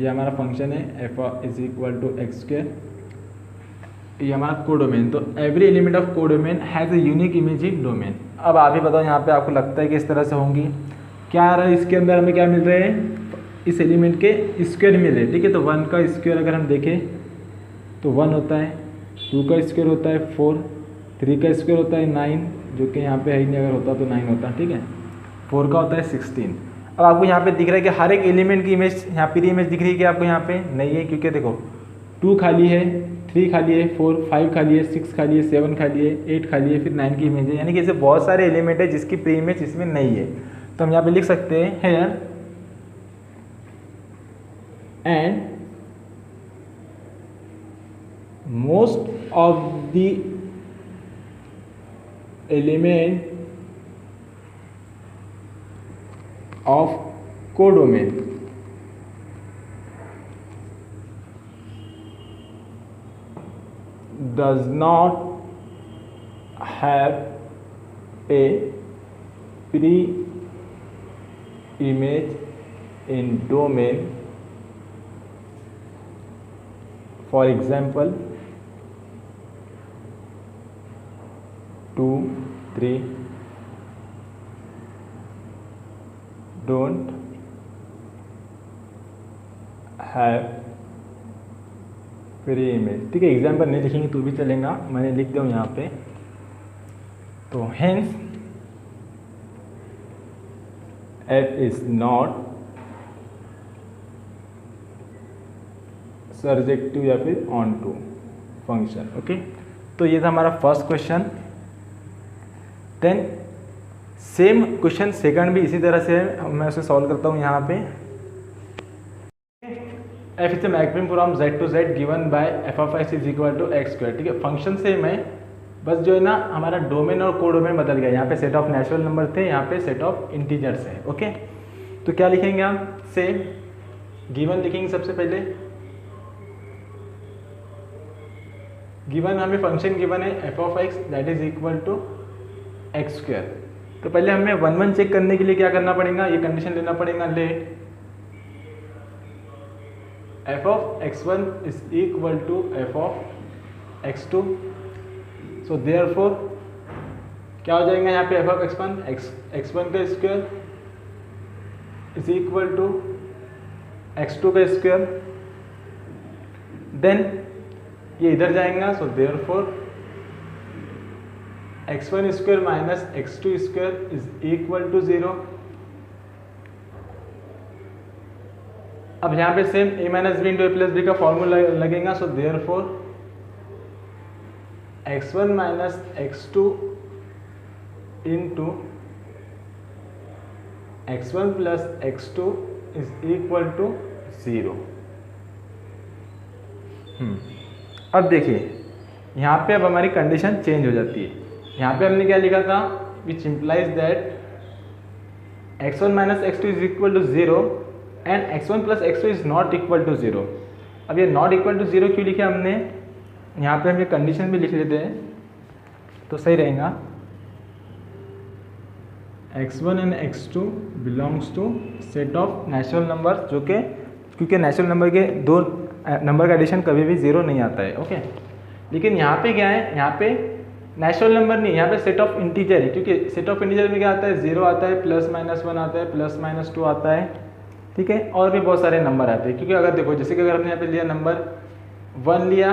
ये हमारा फंक्शन है f is equal to x square, ये हमारा कोडोमेन। तो every element of codomain has a unique image in domain. अब आप ही बताओ यहाँ पे आपको लगता है कि इस तरह से होंगी? क्या आ रहा है इसके अंदर? हमें क्या मिल रहे हैं? इस एलिमेंट के स्क्वायर मिल रहे हैं, ठीक है। तो 1 का स्क्वायर अगर हम देखें तो 1 होता है, 2 का स्क्वायर होता है 4, 3 का स्क्वायर होता है 9, जो कि यहाँ पे है ही नहीं, अगर होता तो 9 होता, ठीक है। 4 का होता है 16। अब आपको यहाँ पे दिख रहा है कि हर एक एलिमेंट की इमेज, यहाँ पर इमेज दिख रही है कि आपको यहाँ पे नहीं है, क्योंकि देखो 2 खाली है, 3 खाली है, 4, 5 खाली है, 6 खाली है, 7 खाली है, 8 खाली है, फिर 9 की इमेज है। यानी कि ऐसे बहुत सारे एलिमेंट है जिसकी प्री इमेज इसमें नहीं है। तो हम यहाँ पे लिख सकते हैं here and most of the element of codomain does not have a pre-image in domain. For example, 2, 3 don't have pre image, ठीक है। एग्जाम्पल नहीं लिखेंगे तो भी चलेगा, मैंने लिख दिया हूँ यहाँ पे। तो hence F is not surjective या फिर ऑन टू फंक्शन, ओके। तो ये था हमारा first question. Then same question second भी इसी तरह से है, मैं उसे सॉल्व करता हूँ यहाँ पे। F is maximum from z to z given by f of x is equal to x square, ठीक है। फंक्शन से मैं बस जो है ना हमारा डोमेन और कोडोमेन बदल गया। यहाँ पे सेट ऑफ नेचुरल नंबर थे, यहाँ पे सेट ऑफ इंटीजर्स है, ओके। तो क्या लिखेंगे हम? से गिवन लिखेंगे सबसे पहले। गिवन हमें फंक्शन गिवन है f of x that is equal to x square. तो पहले हमें 1 1 चेक करने के लिए क्या करना पड़ेगा? ये कंडीशन लेना पड़ेगा, late f of x1 is equal to f of x2। so therefore क्या हो जाएगा यहाँ पे? f of x1 x1 का square is equal to x2 का स्क्वायर। देन ये इधर जाएगा, so therefore x1 square minus x2 square is equal to 0। अब यहाँ पे same a minus B into a plus b का फॉर्मूला लगेगा। So therefore x1 minus x2 into x1 plus x2 is equal to 0। अब देखिए यहाँ पे अब हमारी कंडीशन चेंज हो जाती है। यहाँ पे हमने क्या लिखा था? Which implies that x1 minus x2 is equal to 0 and x1 plus x2 is not equal to 0। अब ये नॉट इक्वल टू 0 क्यों लिखा हमने? यहाँ पे हम ये कंडीशन भी लिख लेते हैं तो सही रहेगा। x1 and x2 belongs to set of natural number, जो कि क्योंकि नेचुरल नंबर के दो नंबर का एडिशन कभी भी 0 नहीं आता है, ओके। लेकिन यहाँ पे क्या है? यहाँ पे नेचुरल नंबर नहीं, यहाँ पे सेट ऑफ इंटीजर है, क्योंकि सेट ऑफ इंटीजर में क्या आता है? 0 आता है, प्लस माइनस 1 आता है, प्लस माइनस 2 आता है, ठीक है। और भी बहुत सारे नंबर आते हैं, क्योंकि अगर देखो जैसे कि अगर हमने यहाँ पे लिया नंबर 1 लिया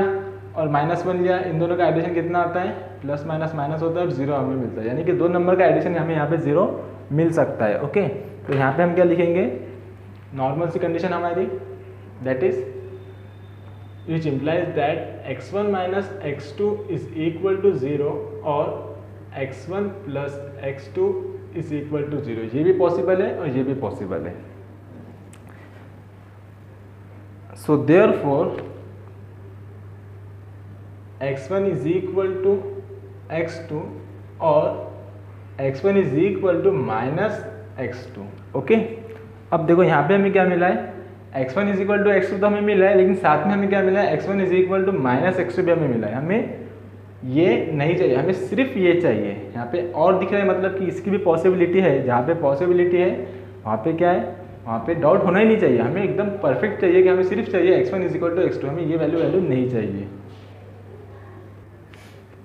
और माइनस 1 लिया, इन दोनों का एडिशन कितना आता है? प्लस माइनस माइनस होता है और 0 हमें मिलता है, यानी कि 2 नंबर का एडिशन हमें यहाँ पे 0 मिल सकता है, ओके। तो यहाँ पे हम क्या लिखेंगे? नॉर्मल सी कंडीशन हमारी, that is which implies that x1 minus x2 is equal to 0 और x1 plus x2 is equal to 0। ये भी पॉसिबल है और ये भी पॉसिबल है। So therefore x1 is equal to x2 और x1 is equal to minus x2। Okay, अब देखो यहाँ पे हमें क्या मिला है, x1 is equal to x2 तो हमें मिला है, लेकिन साथ में हमें क्या मिला है, x1 is equal to minus x2 भी हमें मिला है। हमें ये नहीं चाहिए, हमें सिर्फ ये चाहिए। यहाँ पे और दिख रहा है मतलब कि इसकी भी पॉसिबिलिटी है, जहाँ पे पॉसिबिलिटी है वहाँ पे क्या है, वहाँ पे डाउट होना ही नहीं चाहिए। हमें एकदम परफेक्ट चाहिए कि हमें सिर्फ चाहिए x1 is equal to x2, हमें ये वैल्यू नहीं चाहिए।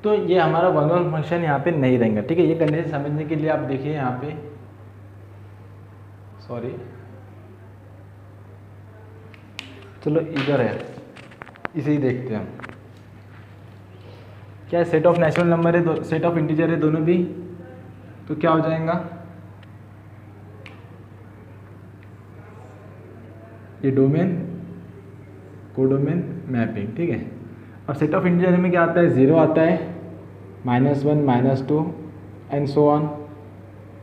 तो ये हमारा वन वन फंक्शन यहाँ पे नहीं रहेगा। ठीक है, ये कंडीशन समझने के लिए आप देखिए यहाँ पे, सॉरी चलो इधर है, इसे ही देखते हैं हम। क्या है, सेट ऑफ नेचुरल नंबर है, सेट ऑफ इंटीजर है दोनों भी, तो क्या हो जाएगा, ये डोमेन कोडोमेन मैपिंग। ठीक है, अब सेट ऑफ इंटीजर में क्या आता है, 0 आता है, -1 -2 and so on,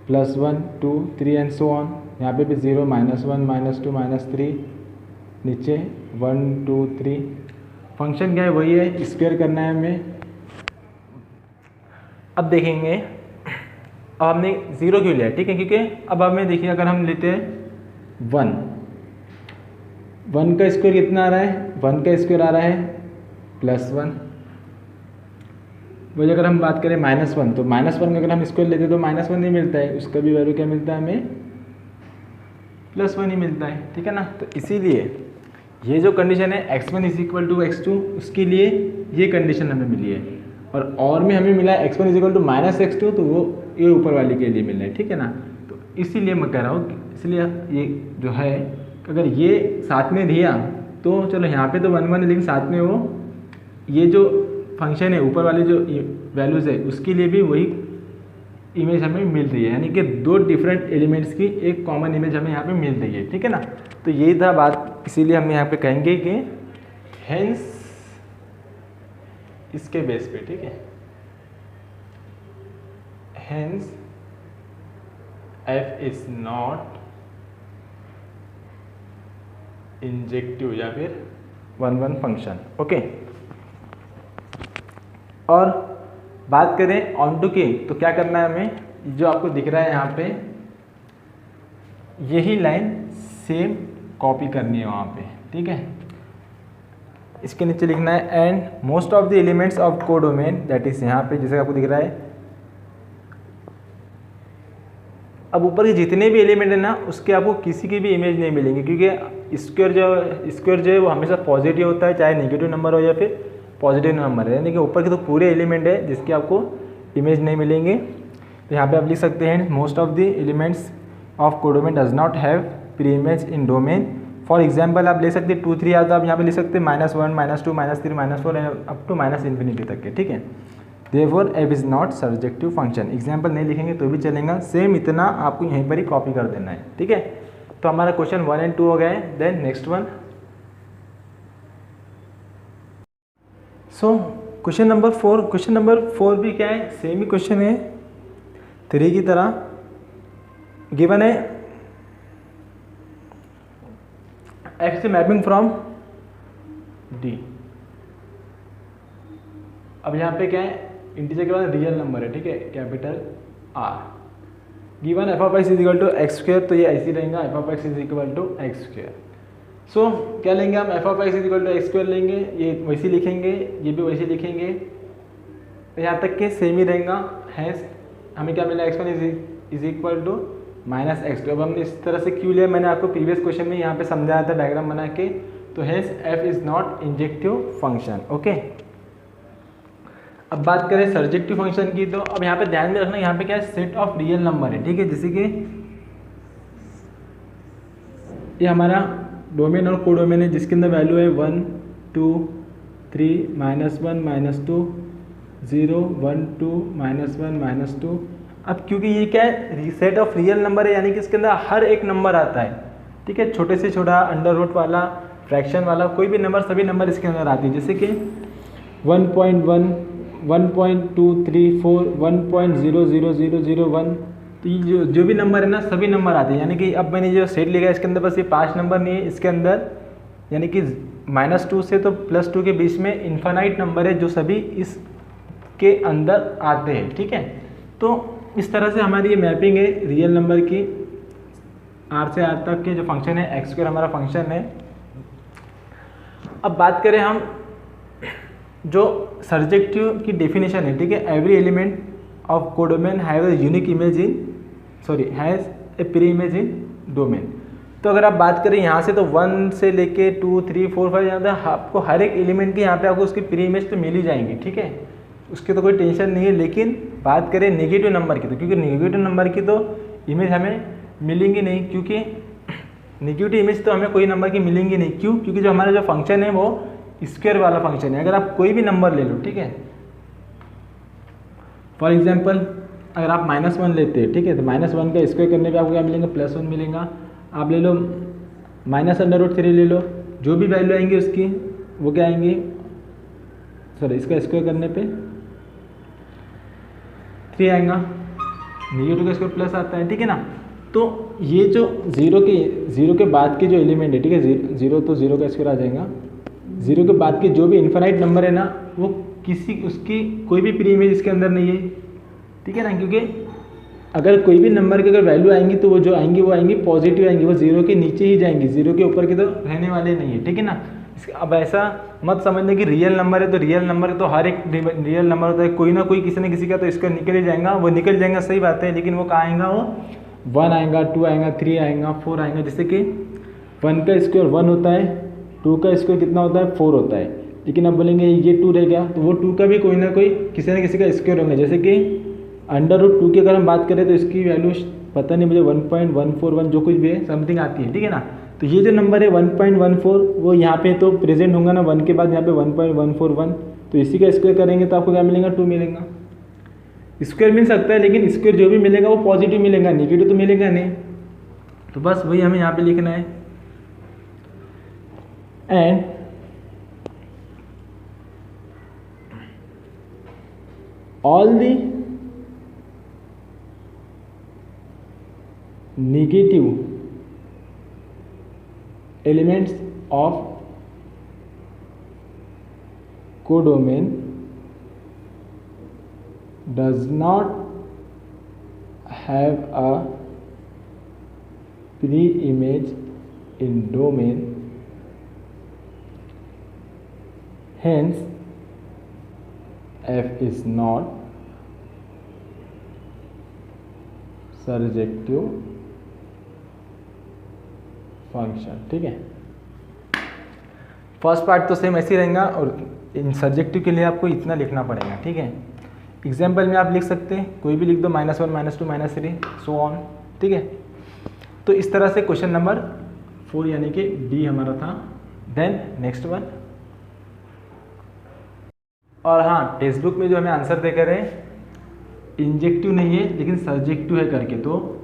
+1 2 3 and so on. यहाँ पे भी 0 -1 -2 -3, नीचे 1 2 3। फंक्शन क्या है, वही है, स्क्वायर करना है हमें। अब देखेंगे, अब हमने 0 क्यों लिया, ठीक है, क्योंकि अब हमें देखिए अगर हम लेते हैं 1 का स्क्वायर कितना आ रहा है, 1 का स्क्वायर आ रहा है +1। वही अगर हम बात करें -1, तो -1 का अगर हम स्क्वायर लेते हैं तो -1 ही मिलता है, उसका भी वैल्यू क्या मिलता है हमें, +1 ही मिलता है। ठीक है ना, तो इसीलिए ये जो कंडीशन है x1 is equal to x2, उसके लिए ये कंडीशन हमें मिली है। और में हमें मिला है x1 is equal to -x2, तो वो ये ऊपर वाले के लिए मिला है। ठीक है ना, तो इसीलिए मैं कह रहा हूँ, इसलिए ये जो है अगर ये साथ में दिया तो चलो यहाँ पे तो 1 1 है, लेकिन साथ में वो ये जो फंक्शन है ऊपर वाले जो वैल्यूज़ है उसके लिए भी वही इमेज हमें मिल रही है, यानी कि 2 डिफरेंट एलिमेंट्स की एक कॉमन इमेज हमें यहाँ पे मिल रही है। ठीक है ना, तो यही था बात, इसीलिए हम यहाँ पे कहेंगे कि हेंस इसके बेस पे, ठीक है, hence f is not injective या फिर 1 1 फंक्शन। ओके, और बात करें ऑन टू की, तो क्या करना है हमें, जो आपको दिख रहा है यहाँ पे, यही लाइन सेम कॉपी करनी है वहाँ पे। ठीक है, इसके नीचे लिखना है and most of the elements of codomain, that is यहाँ पे जैसे आपको दिख रहा है। अब ऊपर के जितने भी एलिमेंट है ना, उसके आपको किसी की भी इमेज नहीं मिलेंगी, क्योंकि स्क्वायर जो है वो हमेशा पॉजिटिव होता है, चाहे नेगेटिव नंबर हो या फिर पॉजिटिव नंबर है, यानी कि ऊपर के तो पूरे एलिमेंट है जिसके आपको इमेज नहीं मिलेंगे। तो यहाँ पे आप लिख सकते हैं most of the elements of codomain does not have pre image in domain. For example आप ले सकते हैं 2 3 या तो आप यहाँ पे ले सकते हैं -1 -2 -3 -4 अप टू -∞ तक के। ठीक है, therefore f is not surjective function. Example नहीं लिखेंगे तो भी चलेगा, सेम इतना आपको यहीं पर ही कॉपी कर देना है। ठीक है, तो हमारा क्वेश्चन 1 और 2 हो गए। Then next one, so question number 4। Question number 4 भी क्या है, सेम ही क्वेश्चन है 3 की तरह। गिवन है f से मैपिंग फ्रॉम d। अब यहाँ पे क्या है, इंटीजर के बाद रियल नंबर है, ठीक है, capital R। Given f of x is equal to x square, तो ये ऐसे ही रहेगा, f of x is equal to x square. So क्या लेंगे हम, f of x is equal to x square लेंगे, ये वैसे लिखेंगे, ये भी वैसे लिखेंगे, तो यहाँ तक के सेम ही रहेगा। हैंस हमें क्या मिला, x1 is equal to -x2। अब हमने इस तरह से क्यों लिया, मैंने आपको प्रीवियस क्वेश्चन में यहाँ पे समझाया था डायग्राम बना के। तो hence f is not injective function. Okay, अब बात करें सर्जेक्टिव फंक्शन की, तो अब यहाँ पे ध्यान में रखना, यहाँ पे क्या है, सेट ऑफ रियल नंबर है। ठीक है, जैसे कि ये हमारा डोमेन और कोडोमेन है जिसके अंदर वैल्यू है 1 2 3 -1 -2 0 1 2 -1 -2। अब क्योंकि ये क्या है, सेट ऑफ रियल नंबर है, यानी कि इसके अंदर हर एक नंबर आता है। ठीक है, छोटे से छोटा, अंडर रूट वाला, फ्रैक्शन वाला, कोई भी नंबर, सभी नंबर इसके अंदर आते हैं। जैसे कि 1.1 1.234 1.00001, तो ये जो भी नंबर है ना, सभी नंबर आते हैं। यानी कि अब मैंने जो सेट लिया इसके अंदर बस ये 5 नंबर नहीं है इसके अंदर, यानी कि -2 से तो +2 के बीच में इन्फानाइट नंबर है जो सभी इस के अंदर आते हैं, ठीक है। तो इस तरह से हमारी ये मैपिंग है रियल नंबर की R से R तक के जो फंक्शन है एक्स स्क्वायर हमारा फंक्शन है। अब बात करें हम जो सर्जेक्टिव की डेफिनेशन है, ठीक है। Every element of codomain has a unique image in has a pre image in domain. तो अगर आप बात करें यहाँ से तो 1 से लेके 2 3 4 5 यहाँ तक आपको हर एक एलिमेंट की यहाँ पे आपको उसकी प्री इमेज तो मिल ही जाएंगी, ठीक है, उसकी तो कोई टेंशन नहीं है। लेकिन बात करें नेगेटिव नंबर की, तो क्योंकि नेगेटिव नंबर की तो इमेज हमें मिलेंगी नहीं, क्योंकि नेगेटिव इमेज तो हमें कोई नंबर की मिलेंगी नहीं। क्यों? क्योंकि जो हमारा जो फंक्शन है वो स्क्वायर वाला फंक्शन है। अगर आप कोई भी नंबर ले लो, ठीक है, फॉर एग्जांपल अगर आप -1 लेते हैं, ठीक है, तो -1 का स्क्वायर करने पे आपको क्या मिलेगा, +1 मिलेगा। आप ले लो -√3 ले लो, जो भी वैल्यू आएंगी उसकी वो क्या आएंगी, इसका स्क्वायर करने पे 3 आएगा, नेगेटिव का स्क्वायर प्लस आता है, ठीक है ना। तो ये जो जीरो के बाद के जो एलिमेंट है, ठीक है, जीरो तो जीरो का स्क्वायर आ जाएगा। जीरो के बाद के जो भी इन्फिनाइट नंबर है ना, वो उसकी कोई भी प्री इमेज इसके अंदर नहीं है, ठीक है ना। क्योंकि अगर कोई भी नंबर की अगर वैल्यू आएंगी तो वो जो आएंगी वो आएंगी पॉजिटिव आएंगी, वो जीरो के नीचे ही जाएंगी, जीरो के ऊपर के तो रहने वाले नहीं है, ठीक है ना। अब ऐसा मत समझने कि रियल नंबर है तो रियल नंबर तो हर एक रियल नंबर होता है, कोई ना कोई किसी न किसी का तो इसका निकल ही जाएगा, वो निकल जाएगा, सही बात है। लेकिन वो कहाँ आएगा, वो 1 आएगा, 2 आएगा, 3 आएगा, 4 आएगा। जैसे कि 1 का स्क्वायर 1 होता है, 2 का स्क्वायर कितना होता है, 4 होता है। लेकिन अब बोलेंगे ये 2 रह गया, तो वो 2 का भी कोई ना कोई किसी न किसी का स्क्वायर होंगे। जैसे कि √2 की अगर हम बात करें तो इसकी वैल्यू पता नहीं मुझे 1.141 जो कुछ भी है समथिंग आती है, ठीक है ना। तो ये जो नंबर है 1.14 वो यहाँ पे तो प्रेजेंट होगा ना, 1 के बाद यहाँ पे 1.141, तो इसी का स्क्वायर करेंगे तो आपको क्या मिलेगा, 2 मिलेगा। स्क्वायर मिल सकता है लेकिन स्क्वायर जो भी मिलेगा वो पॉजिटिव मिलेगा, नेगेटिव तो मिलेगा नहीं। तो बस वही हमें यहाँ पे लिखना है। And all the negative elements of codomain does not have a pre-image in domain, hence f is not surjective function, ठीक है। फर्स्ट पार्ट तो सेम ऐसे ही रहेगा और इन सब्जेक्टिव के लिए आपको इतना लिखना पड़ेगा, ठीक है। एग्जाम्पल में आप लिख सकते हैं, कोई भी लिख दो, -1 -2 -3 सो ऑन, ठीक है। तो इस तरह से क्वेश्चन नंबर 4 यानी कि डी हमारा था। देन नेक्स्ट वन, और हाँ, टेक्स्ट बुक में जो हमें आंसर देकर है इंजेक्टिव नहीं है लेकिन सर्जेक्टिव है करके, तो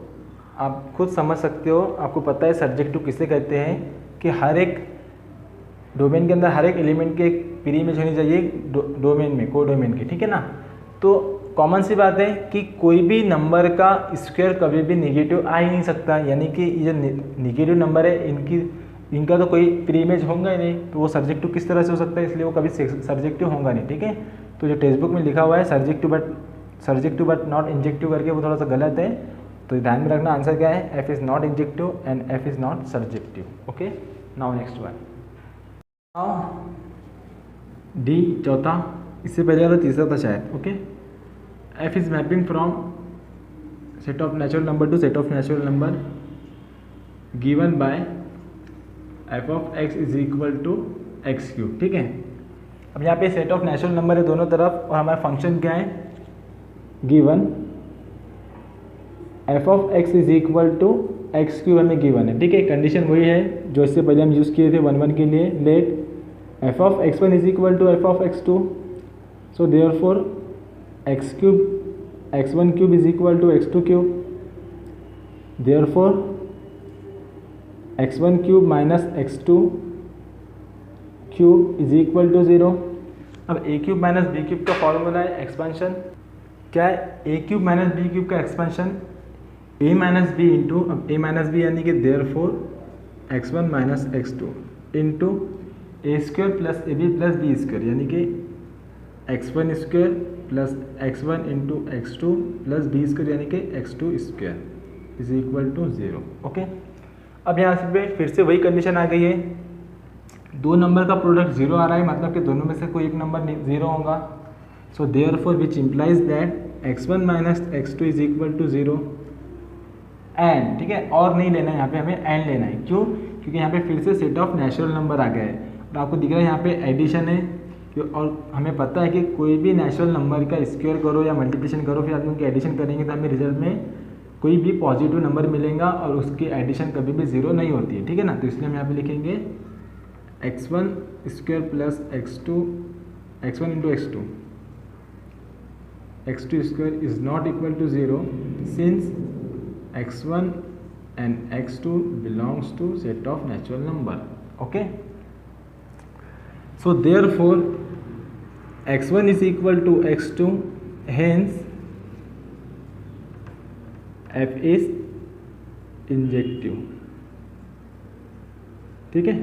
आप खुद समझ सकते हो। आपको पता है सर्जेक्टिव किसे कहते हैं, कि हर एक डोमेन के अंदर हर एक एलिमेंट के एक प्री इमेज होनी चाहिए डोमेन में, कोडोमेन की, ठीक है ना। तो कॉमन सी बात है कि कोई भी नंबर का स्क्वायर कभी भी नेगेटिव आ ही नहीं सकता, यानी कि ये जो नेगेटिव नंबर है इनका तो कोई प्री इमेज होगा ही नहीं, तो वो सर्जेक्टिव किस तरह से हो सकता है, इसलिए वो कभी सर्जेक्टिव होगा नहीं, ठीक है। तो जो टेक्स्ट बुक में लिखा हुआ है सर्जेक्टिव बट नॉट इंजेक्टिव करके, वो थोड़ा सा गलत है, तो ध्यान में रखना। आंसर क्या है, f is not injective and f is not surjective. Okay, now next one, d चौथा, इससे पहले वाला तीसरा था शायद। Okay, f is mapping from set of natural number to set of natural number given by f of x is equal to x cube, ठीक है। अब यहाँ पे सेट ऑफ नेचुरल नंबर है दोनों तरफ, और हमारा फंक्शन क्या है, given f of x is equal to x cube हमें गिवन है, ठीक है। कंडीशन वही है जो इससे पहले हम यूज़ किए थे 1 1 के लिए। Let F of x1 is equal to F of x2, so therefore x cube x1 cube is equal to x2 cube, therefore x1 cube minus x2 cube is equal to 0। अब a cube minus b cube का formula है expansion, क्या है, a cube minus b cube का expansion a minus B into, अब a minus B यानी कि therefore x1 minus x2 into A square plus a b plus b square, यानी कि x1 square plus x1 into x2 plus b square यानी कि x2 square is equal to 0। Okay, अब यहाँ से फिर से वही कंडीशन आ गई है, दो नंबर का प्रोडक्ट 0 आ रहा है, मतलब कि दोनों में से कोई एक नंबर 0 होगा। So therefore which implies that x1 minus x2 is equal to 0 and, ठीक है, और नहीं लेना है यहाँ पे, हमें एंड लेना है। क्यों? क्योंकि यहाँ पे फिर से सेट ऑफ नेचुरल नंबर आ गया है और आपको दिख रहा है यहाँ पे एडिशन है, और हमें पता है कि कोई भी नेचुरल नंबर का स्क्वायर करो या मल्टीप्लिकेशन करो, फिर आप उनकी एडिशन करेंगे तो हमें रिजल्ट में कोई भी पॉजिटिव नंबर मिलेगा और उसकी एडिशन कभी भी 0 नहीं होती है, ठीक है ना। तो इसलिए हम यहाँ पे लिखेंगे x1 square plus x1 into x2 square is not equal to 0 since x1 and x2 belongs to set of natural number। okay, so therefore x1 is equal to x2, hence f is injective. ठीक है,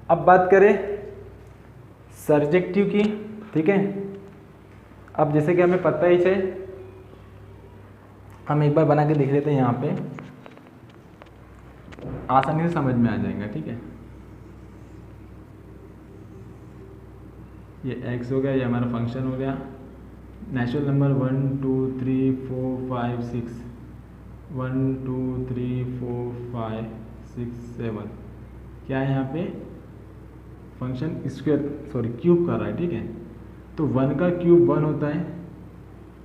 अब बात करें surjective की। ठीक है, अब जैसे कि हमें पता ही है, हम एक बार बना के देख लेते हैं, यहाँ पे आसानी से समझ में आ जाएगा। ठीक है, ये x हो गया, ये हमारा फंक्शन हो गया, नेचुरल नंबर 1 2 3 4 5 6 1 2 3 4 5 6 7, क्या है यहाँ पे फंक्शन क्यूब कर रहा है। ठीक है, तो 1 का क्यूब 1 होता है,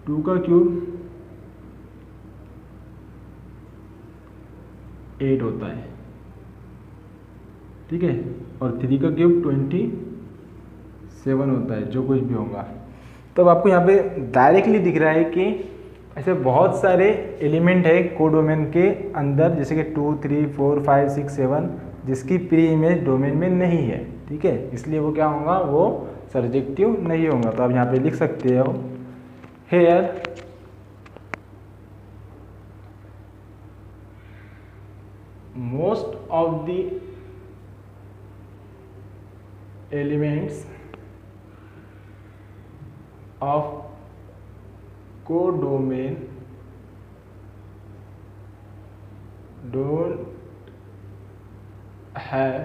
2 का क्यूब 8 होता है। ठीक है, और 3 का क्यूब 27 होता है, जो कुछ भी होगा। तो अब आपको यहाँ पे डायरेक्टली दिख रहा है कि ऐसे बहुत सारे एलिमेंट है कोडोमेन के अंदर, जैसे कि 2 3 4 5 6 7, जिसकी प्री इमेज डोमेन में नहीं है। ठीक है, इसलिए वो क्या होगा, वो सर्जेक्टिव नहीं होगा। तो आप यहाँ पे लिख सकते हो, hair most of the elements of codomain don't have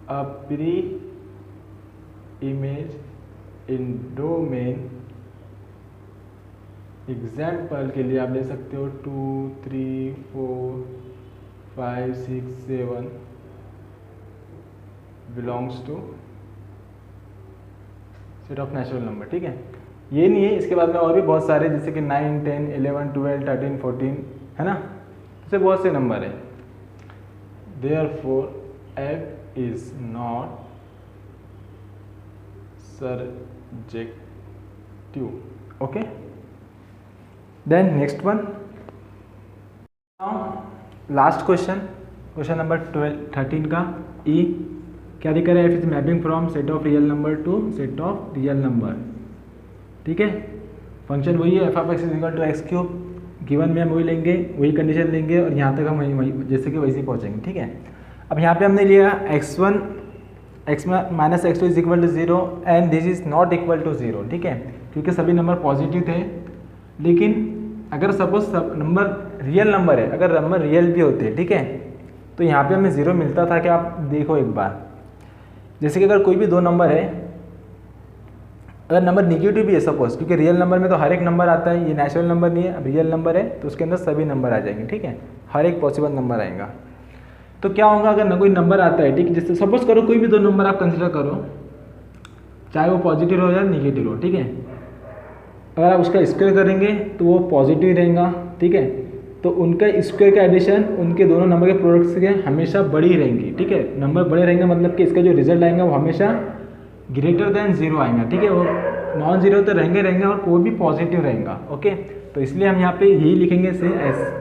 a pre-image in domain। Example के लिए आप ले सकते हो 2 3 4 5 6 7 belongs to set of natural number. ठीक है, ये नहीं है, इसके बाद में और भी बहुत सारे, जैसे कि 9 10 11 12 13 14, है ना, इससे बहुत से नंबर है। Therefore f is not surjective. Okay, then next one, last question number 13 का ई, क्या दिख रहा है, f is mapping from set of real number to set of real number. ठीक है, फंक्शन वही है, f of x is equal to x cube, given में हम वही लेंगे, वही कंडीशन लेंगे और यहाँ तक हम वही जैसे कि वैसे पहुँचेंगे। ठीक है, अब यहाँ पे हमने लिया x1 minus x2 is equal to 0 and this is not equal to 0। ठीक है, क्योंकि सभी नंबर पॉजिटिव थे, लेकिन अगर सपोज सब नंबर रियल नंबर है, अगर नंबर रियल भी होते हैं, ठीक है, तो यहाँ पे हमें 0 मिलता था कि आप देखो एक बार, जैसे कि अगर कोई भी दो नंबर है, अगर नंबर निगेटिव भी है सपोज, क्योंकि रियल नंबर में तो हर एक नंबर आता है, ये नेचुरल नंबर नहीं है, अब रियल नंबर है तो उसके अंदर सभी नंबर आ जाएंगे। ठीक है, हर एक पॉसिबल नंबर आएगा। तो क्या होगा, अगर न कोई नंबर आता है, ठीक है, जैसे सपोज करो कोई भी दो नंबर आप कंसिडर करो, चाहे वो पॉजिटिव हो या निगेटिव हो। ठीक है, अगर आप उसका स्क्वायर करेंगे तो वो पॉजिटिव ही रहेगा। ठीक है, तो उनका स्क्वायर का एडिशन उनके दोनों नंबर के प्रोडक्ट्स के हमेशा बड़ी रहेंगी। ठीक है, नंबर बड़े रहेंगे मतलब कि इसका जो रिजल्ट आएगा वो हमेशा ग्रेटर देन 0 आएगा। ठीक है, वो नॉन जीरो तो रहेंगे और वो भी पॉजिटिव रहेगा। ओके, तो इसलिए हम यहाँ पे यही लिखेंगे से एस,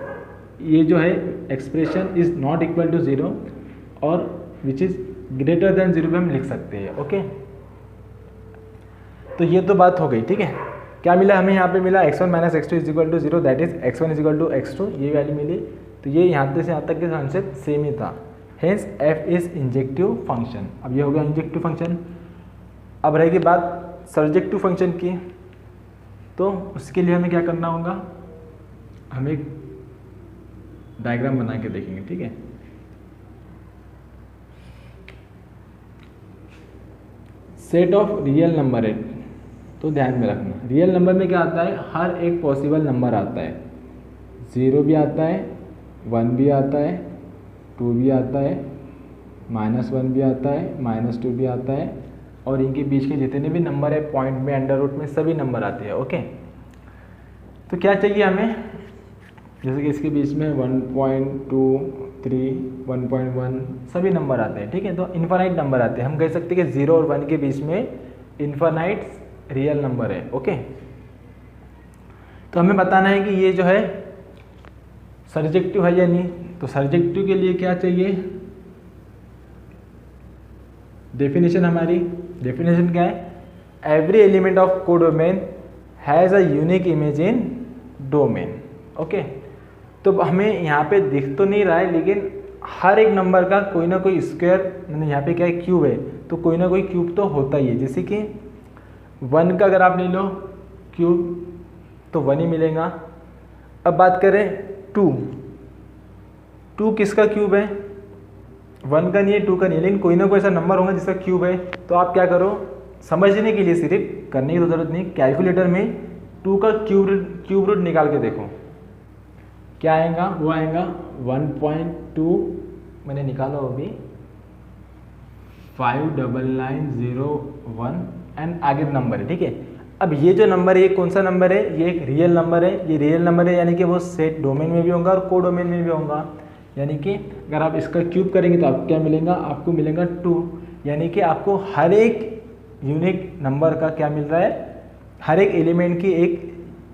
ये जो है expression is not equal to 0 और विच इज़ ग्रेटर देन 0 पे हम लिख सकते हैं। ओके, तो ये तो बात हो गई। ठीक है, क्या मिला हमें, यहाँ पे मिला x1 minus x2 is equal to 0, that is x1 is equal to x2, ये वैल्यू मिली। तो ये यहाँ से यहाँ तक के कॉन्सेप्ट सेम ही था, hence f is injective function. अब ये हो गया इंजेक्टिव फंक्शन। अब रहेगी बात सर्जेक्टिव फंक्शन की, तो उसके लिए हमें क्या करना होगा, हम एक डायग्राम बना के देखेंगे, ठीक है। सेट ऑफ रियल नंबर है, तो ध्यान में रखना रियल नंबर में क्या आता है, हर एक पॉसिबल नंबर आता है। 0 भी आता है, 1 भी आता है, 2 भी आता है, -1 भी आता है, -2 भी आता है, और इनके बीच के जितने भी नंबर है पॉइंट में, अंडर रूट में, सभी नंबर आते हैं। ओके, तो क्या चाहिए हमें, जैसे कि इसके बीच में 1.2, 3, 1.1 सभी नंबर आते हैं, ठीक है। तो इन्फानाइट नंबर आते हैं, हम कह सकते हैं कि 0 और 1 के बीच में इन्फानाइट रियल नंबर है। ओके, तो हमें बताना है कि ये जो है सर्जेक्टिव है या नहीं। तो सर्जेक्टिव के लिए क्या चाहिए, डेफिनेशन, हमारी डेफिनेशन क्या है, every element of codomain has a unique image in domain. Okay, तो हमें यहाँ पे दिख तो नहीं रहा है, लेकिन हर एक नंबर का कोई ना कोई स्क्वायर, मैंने यहाँ पे क्या है, क्यूब है, तो कोई ना कोई क्यूब तो होता ही है। जैसे कि 1 का अगर आप ले लो क्यूब तो 1 ही मिलेगा। अब बात करें 2 किसका क्यूब है, 1 का नहीं है, 2 का नहीं है, लेकिन कोई ना कोई ऐसा नंबर होगा जिसका क्यूब है। तो आप क्या करो, समझने के लिए सिर्फ, करने की तो जरूरत नहीं, कैलकुलेटर में 2 का क्यूब रूट निकाल के देखो क्या आएगा, वो आएगा 1.2, मैंने निकाला वो भी 59901 एंड आगे नंबर है, ठीक है। अब ये जो नंबर है ये कौन सा नंबर है, ये एक रियल नंबर है, ये रियल नंबर है, यानी कि वो सेट डोमेन में भी होगा और को डोमेन में भी होगा। यानी कि अगर आप इसका क्यूब करेंगे तो आपको क्या मिलेगा, आपको मिलेगा 2, यानी कि आपको हर एक यूनिक नंबर का क्या मिल रहा है, हर एक एलिमेंट की एक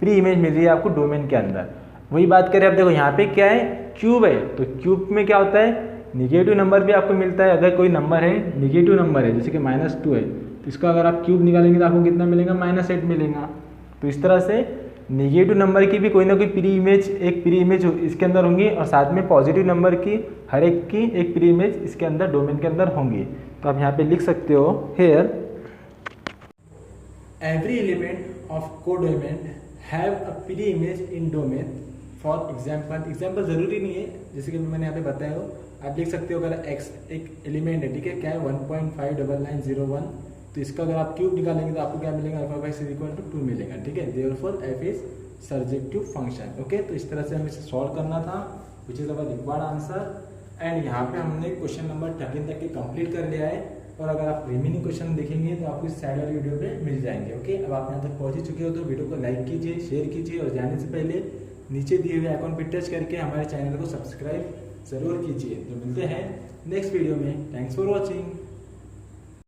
प्री इमेज मिल रही है आपको डोमेन के अंदर। वही बात करें, अब देखो यहाँ पे क्या है, क्यूब है, तो क्यूब में क्या होता है, निगेटिव नंबर भी आपको मिलता है। अगर कोई नंबर है निगेटिव नंबर है, जैसे कि -2 है, तो इसका अगर आप क्यूब निकालेंगे तो आपको कितना मिलेगा, -8 मिलेगा। तो इस तरह से निगेटिव नंबर की भी कोई ना कोई प्री इमेज, एक प्री इमेज इसके अंदर होंगी, और साथ में पॉजिटिव नंबर की हर एक की एक प्री इमेज इसके अंदर डोमेन के अंदर होंगी। तो आप यहाँ पे लिख सकते हो, here every element of codomain have a pre image in domain. For example जरूरी नहीं है, जैसे कि मैंने यहाँ पे बताया हो, आप लिख सकते हो अगर x एक एलिमेंट है, ठीक है, क्या है 1.59901, तो इसका अगर आप क्यूब निकालेंगे तो आपको क्या मिलेगा, f (x = 2 मिलेगा, ठीक है। Therefore f is surjective function. Okay, तो इस तरह से हमें इसे सॉल्व करना था, which is our required answer. And यहाँ पे हमने क्वेश्चन नंबर 13 तक के कंप्लीट कर लिया है, और अगर आप रिमेनिंग क्वेश्चन देखेंगे तो आपको इस साइड वाली वीडियो पे मिल जाएंगे। ओके, अब आप यहाँ तक पहुँच ही चुके हो तो वीडियो को लाइक कीजिए, शेयर कीजिए, और जाने से पहले नीचे दिए हुए आइकॉन पे टच करके हमारे चैनल को सब्सक्राइब जरूर कीजिए। तो मिलते हैं नेक्स्ट वीडियो में। Thanks for watching.